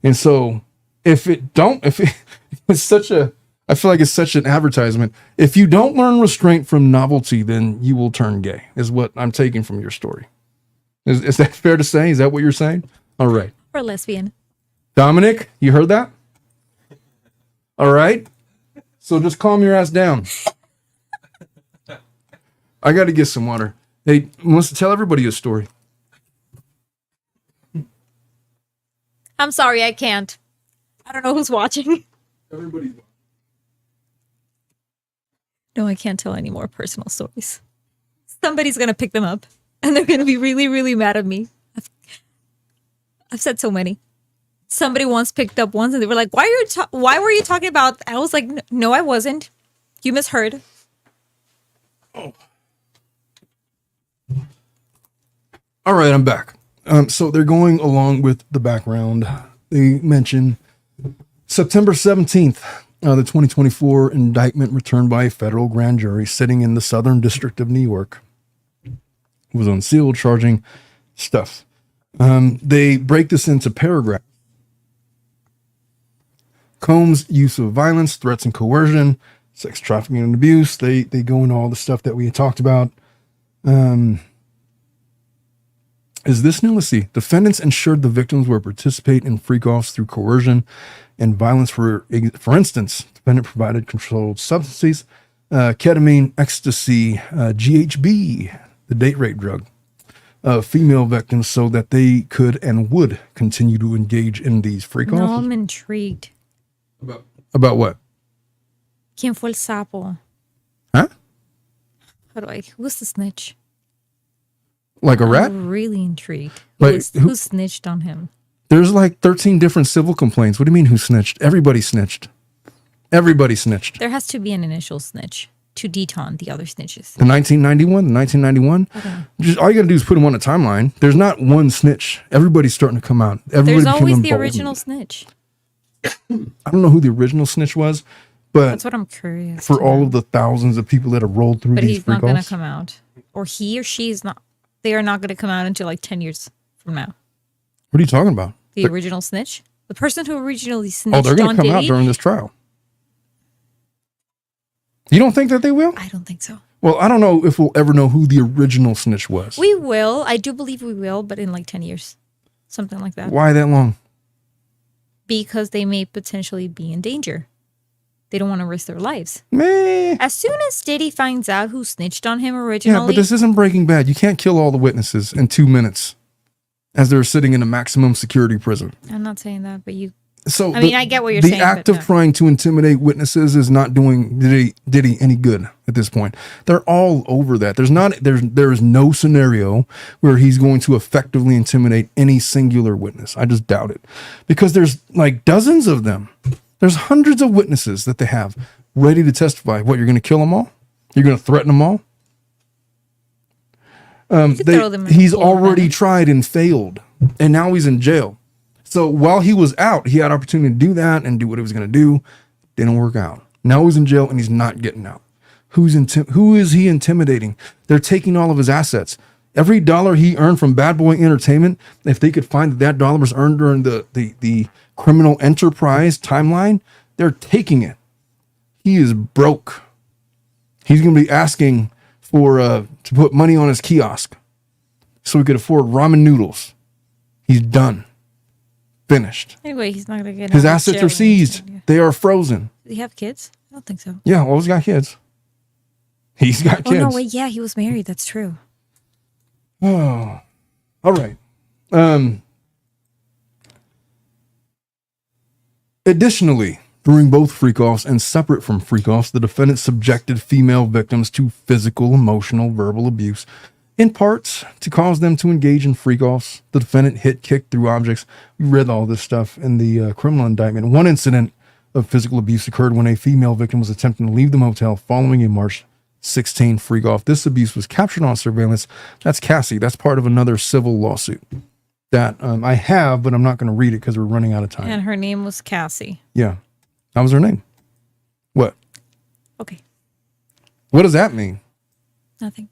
And so if it's such a I feel like it's such an advertisement. If you don't learn restraint from novelty, then you will turn gay, is what I'm taking from your story. Is that fair to say? Is that what you're saying? All right.
Or lesbian.
Dominic, you heard that? All right. So just calm your ass down. I got to get some water. Hey, Melissa, tell everybody a story.
I'm sorry, I can't. I don't know who's watching.
Everybody's watching.
No, I can't tell any more personal stories. Somebody's going to pick them up and they're going to be really, really mad at me. I've said so many. Somebody once picked up ones and they were like, why were you talking about? I was like, no, I wasn't. You misheard.
Oh. All right, I'm back. So they're going along with the background. They mention September 17th, the 2024 indictment returned by a federal grand jury sitting in the Southern District of New York was unsealed, charging stuff. They break this into paragraphs. Combs' use of violence, threats and coercion, sex trafficking and abuse. They go into all the stuff that we had talked about. Is this new? Let's see. Defendants ensured the victims were participate in freak-offs through coercion and violence. For instance, defendant provided controlled substances, ketamine, ecstasy, GHB, the date rape drug, female victims so that they could and would continue to engage in these freak-offs.
No, I'm intrigued.
About what?
¿Quién fue el sapo?
Huh?
Who's the snitch?
Like a rat?
I'm really intrigued.
Like,
who snitched on him?
There's like 13 different civil complaints. What do you mean who snitched? Everybody snitched. Everybody snitched.
There has to be an initial snitch to detaunt the other snitches.
The 1991?
Okay.
Just all you gotta do is put them on a timeline. There's not one snitch. Everybody's starting to come out. Everybody
There's
became
always the
emboldened.
original snitch.
I don't know who the original snitch was, but
That's what I'm curious
for
to
all
know.
of the thousands of people that have rolled through
But
these
he's not going to
freak-offs.
come out. Or he or she is not. They are not going to come out until like 10 years from now.
What are you talking about?
The original snitch? The person who originally snitched
Oh, they're going
on
to come out
Diddy?
during this trial. You don't think that they will?
I don't think so.
Well, I don't know if we'll ever know who the original snitch was.
We will. I do believe we will, but in like 10 years. Something like that.
Why that long?
Because they may potentially be in danger. They don't want to risk their lives.
Meh.
As soon as Diddy finds out who snitched on him originally.
Yeah, but this isn't Breaking Bad. You can't kill all the witnesses in 2 minutes as they're sitting in a maximum security prison.
I'm not saying that, but you.
So
I mean, I get what you're
the
saying.
The act
but
of
no.
trying to intimidate witnesses is not doing Diddy any good at this point. They're all over that. There is no scenario where he's going to effectively intimidate any singular witness. I just doubt it, because there's like dozens of them. There's hundreds of witnesses that they have ready to testify. What, you're going to kill them all? You're going to threaten them all?
throw them in
He's
the pool of
already
venom.
tried and failed, and now he's in jail. So while he was out, he had opportunity to do that and do what he was going to do. Didn't work out. Now he's in jail and he's not getting out. Who is he intimidating? They're taking all of his assets. Every dollar he earned from Bad Boy Entertainment, if they could find that dollar was earned during the criminal enterprise timeline, they're taking it. He is broke. He's going to be asking for to put money on his kiosk so he could afford ramen noodles. He's done. Finished.
Anyway, he's not going to get
His
out of
assets
jail
are seized.
anytime, yeah.
They are frozen.
Does he have kids? I don't think so.
Yeah, well, he's got kids. He's got
Oh,
kids.
no, wait. Yeah, he was married. That's true.
Oh, all right. Additionally, during both freak-offs and separate from freak-offs, the defendant subjected female victims to physical, emotional, verbal abuse, in parts to cause them to engage in freak-offs. The defendant hit, kicked through objects. We read all this stuff in the criminal indictment. One incident of physical abuse occurred when a female victim was attempting to leave the motel following a March 16 freak-off. This abuse was captured on surveillance. That's Cassie. That's part of another civil lawsuit that I have, but I'm not going to read it because we're running out of time.
And her name was Cassie.
Yeah. That was her name. What?
Okay.
What does that mean?
Nothing.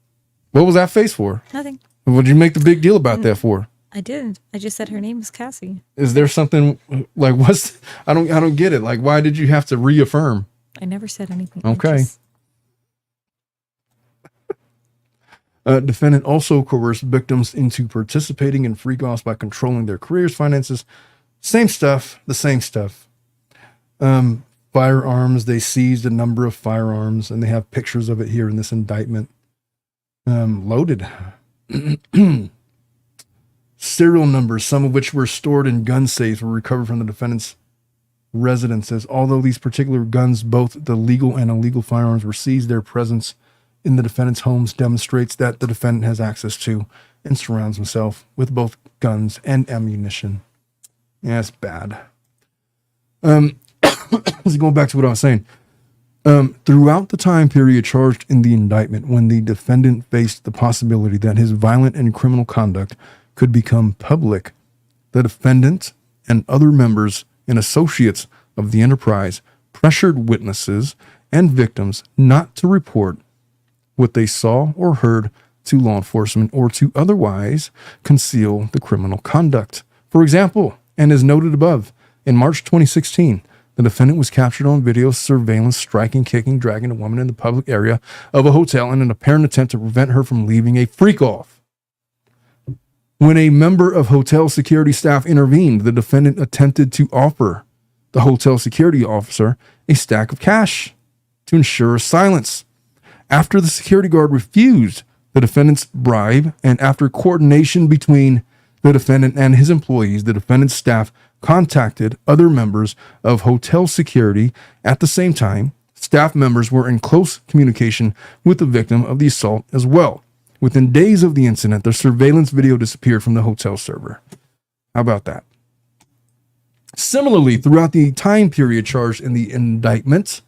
What was that face for?
Nothing.
What did you make the big deal about that for?
I didn't. I just said her name was Cassie.
Is there something like I don't get it. Like, why did you have to reaffirm?
I never said anything.
Okay. Defendant also coerced victims into participating in freak-offs by controlling their careers, finances. Same stuff, the same stuff. Firearms, they seized a number of firearms, and they have pictures of it here in this indictment. Loaded. Serial numbers, some of which were stored in gun safes, were recovered from the defendant's residences. Although these particular guns, both the legal and illegal firearms, were seized, their presence in the defendant's homes demonstrates that the defendant has access to and surrounds himself with both guns and ammunition. Yeah, it's bad. Going back to what I was saying. Throughout the time period charged in the indictment, when the defendant faced the possibility that his violent and criminal conduct could become public, the defendant and other members and associates of the enterprise pressured witnesses and victims not to report what they saw or heard to law enforcement or to otherwise conceal the criminal conduct. For example, and as noted above, in March 2016, the defendant was captured on video surveillance striking, kicking, dragging a woman in the public area of a hotel in an apparent attempt to prevent her from leaving a freak-off. When a member of hotel security staff intervened, the defendant attempted to offer the hotel security officer a stack of cash to ensure silence. After the security guard refused the defendant's bribe, and after coordination between the defendant and his employees, the defendant's staff contacted other members of hotel security. At the same time, staff members were in close communication with the victim of the assault as well. Within days of the incident, the surveillance video disappeared from the hotel server. How about that? Similarly, throughout the time period charged in the indictment,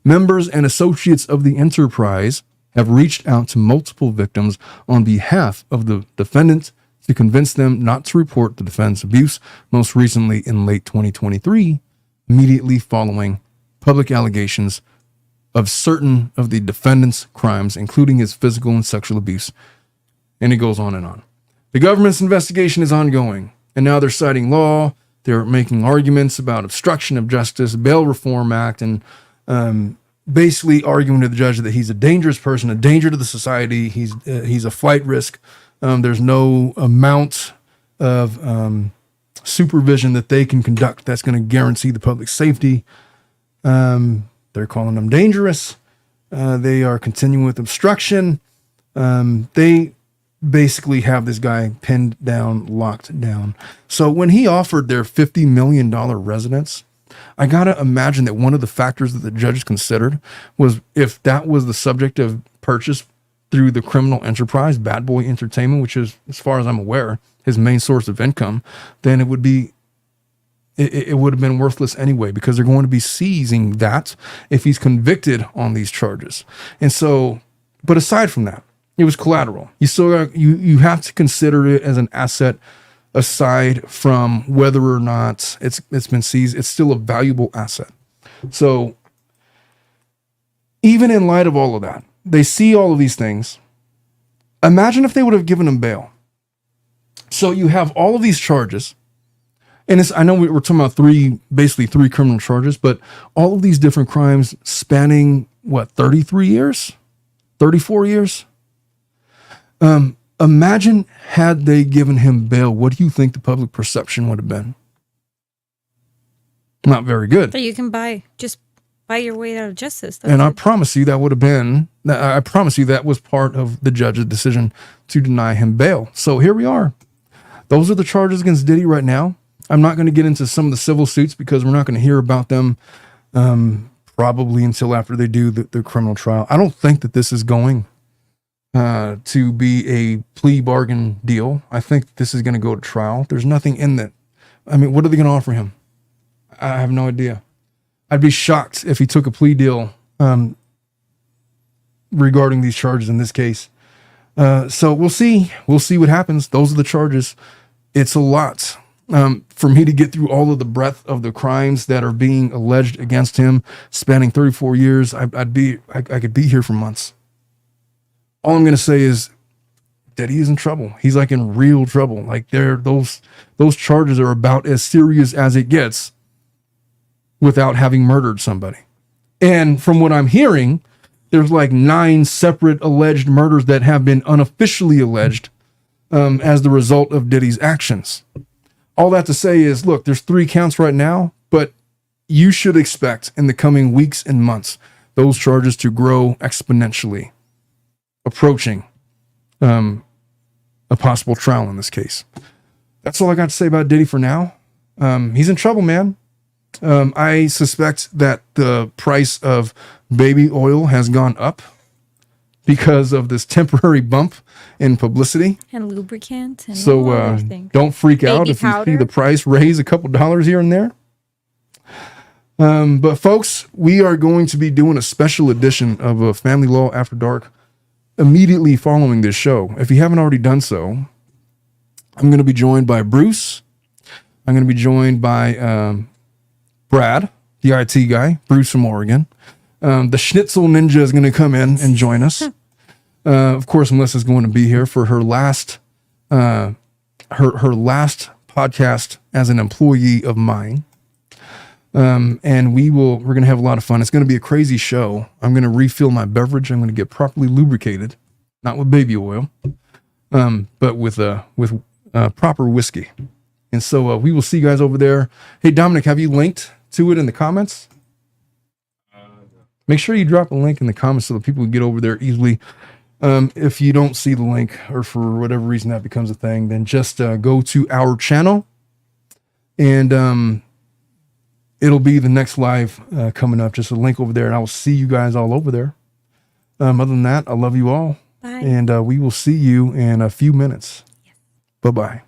members and associates of the enterprise have reached out to multiple victims on behalf of the defendant to convince them not to report the defendant's abuse, most recently in late 2023, immediately following public allegations of certain of the defendant's crimes, including his physical and sexual abuse. And it goes on and on. The government's investigation is ongoing, and now they're citing law. They're making arguments about obstruction of justice, Bail Reform Act, and basically arguing to the judge that he's a dangerous person, a danger to the society. He's a flight risk. There's no amount of supervision that they can conduct that's going to guarantee the public safety. They're calling them dangerous. They are continuing with obstruction. They basically have this guy pinned down, locked down. So when he offered their $50 million residence, I got to imagine that one of the factors that the judge considered was if that was the subject of purchase through the criminal enterprise, Bad Boy Entertainment, which is, as far as I'm aware, his main source of income, then it would have been worthless anyway, because they're going to be seizing that if he's convicted on these charges. And so, but aside from that, it was collateral. You have to consider it as an asset. Aside from whether or not it's been seized, it's still a valuable asset. So even in light of all of that, they see all of these things. Imagine if they would have given him bail. So you have all of these charges, and I know we're talking about basically three criminal charges, but all of these different crimes spanning 33 years, 34 years. Imagine had they given him bail, what do you think the public perception would have been? Not very good.
So you can buy your way out of justice.
And I promise you that was part of the judge's decision to deny him bail. So here we are. Those are the charges against Diddy right now. I'm not going to get into some of the civil suits because we're not going to hear about them probably until after they do the criminal trial. I don't think that this is going to be a plea bargain deal. I think this is going to go to trial. There's nothing in that. I mean, what are they going to offer him? I have no idea. I'd be shocked if he took a plea deal regarding these charges in this case. So we'll see. We'll see what happens. Those are the charges. It's a lot. For me to get through all of the breadth of the crimes that are being alleged against him, spanning 34 years, I could be here for months. All I'm going to say is that he is in trouble. He's like in real trouble. Like those charges are about as serious as it gets without having murdered somebody. And from what I'm hearing, there's like 9 separate alleged murders that have been unofficially alleged as the result of Diddy's actions. All that to say is, look, there's 3 counts right now, but you should expect in the coming weeks and months those charges to grow exponentially, approaching a possible trial in this case. That's all I got to say about Diddy for now. He's in trouble, man. I suspect that the price of baby oil has gone up because of this temporary bump in publicity.
And lubricant. And
so don't freak out if you see the price raise a couple dollars here and there. But folks, we are going to be doing a special edition of Family Law After Dark immediately following this show. If you haven't already done so, I'm going to be joined by Bruce. I'm going to be joined by Brad, the IT guy, Bruce from Oregon. The Schnitzel Ninja is going to come in and join us. Of course, Melissa's going to be here for her last her last podcast as an employee of mine. And we're going to have a lot of fun. It's going to be a crazy show. I'm going to refill my beverage. I'm going to get properly lubricated, not with baby oil, but with proper whiskey. And so we will see you guys over there. Hey, Dominic, have you linked to it in the comments? Make sure you drop a link in the comments so that people can get over there easily. If you don't see the link, or for whatever reason that becomes a thing, then just go to our channel, and it'll be the next live coming up. Just a link over there, and I will see you guys all over there. Other than that, I love you all.
Bye.
And we will see you in a few minutes. Yes. Bye-bye.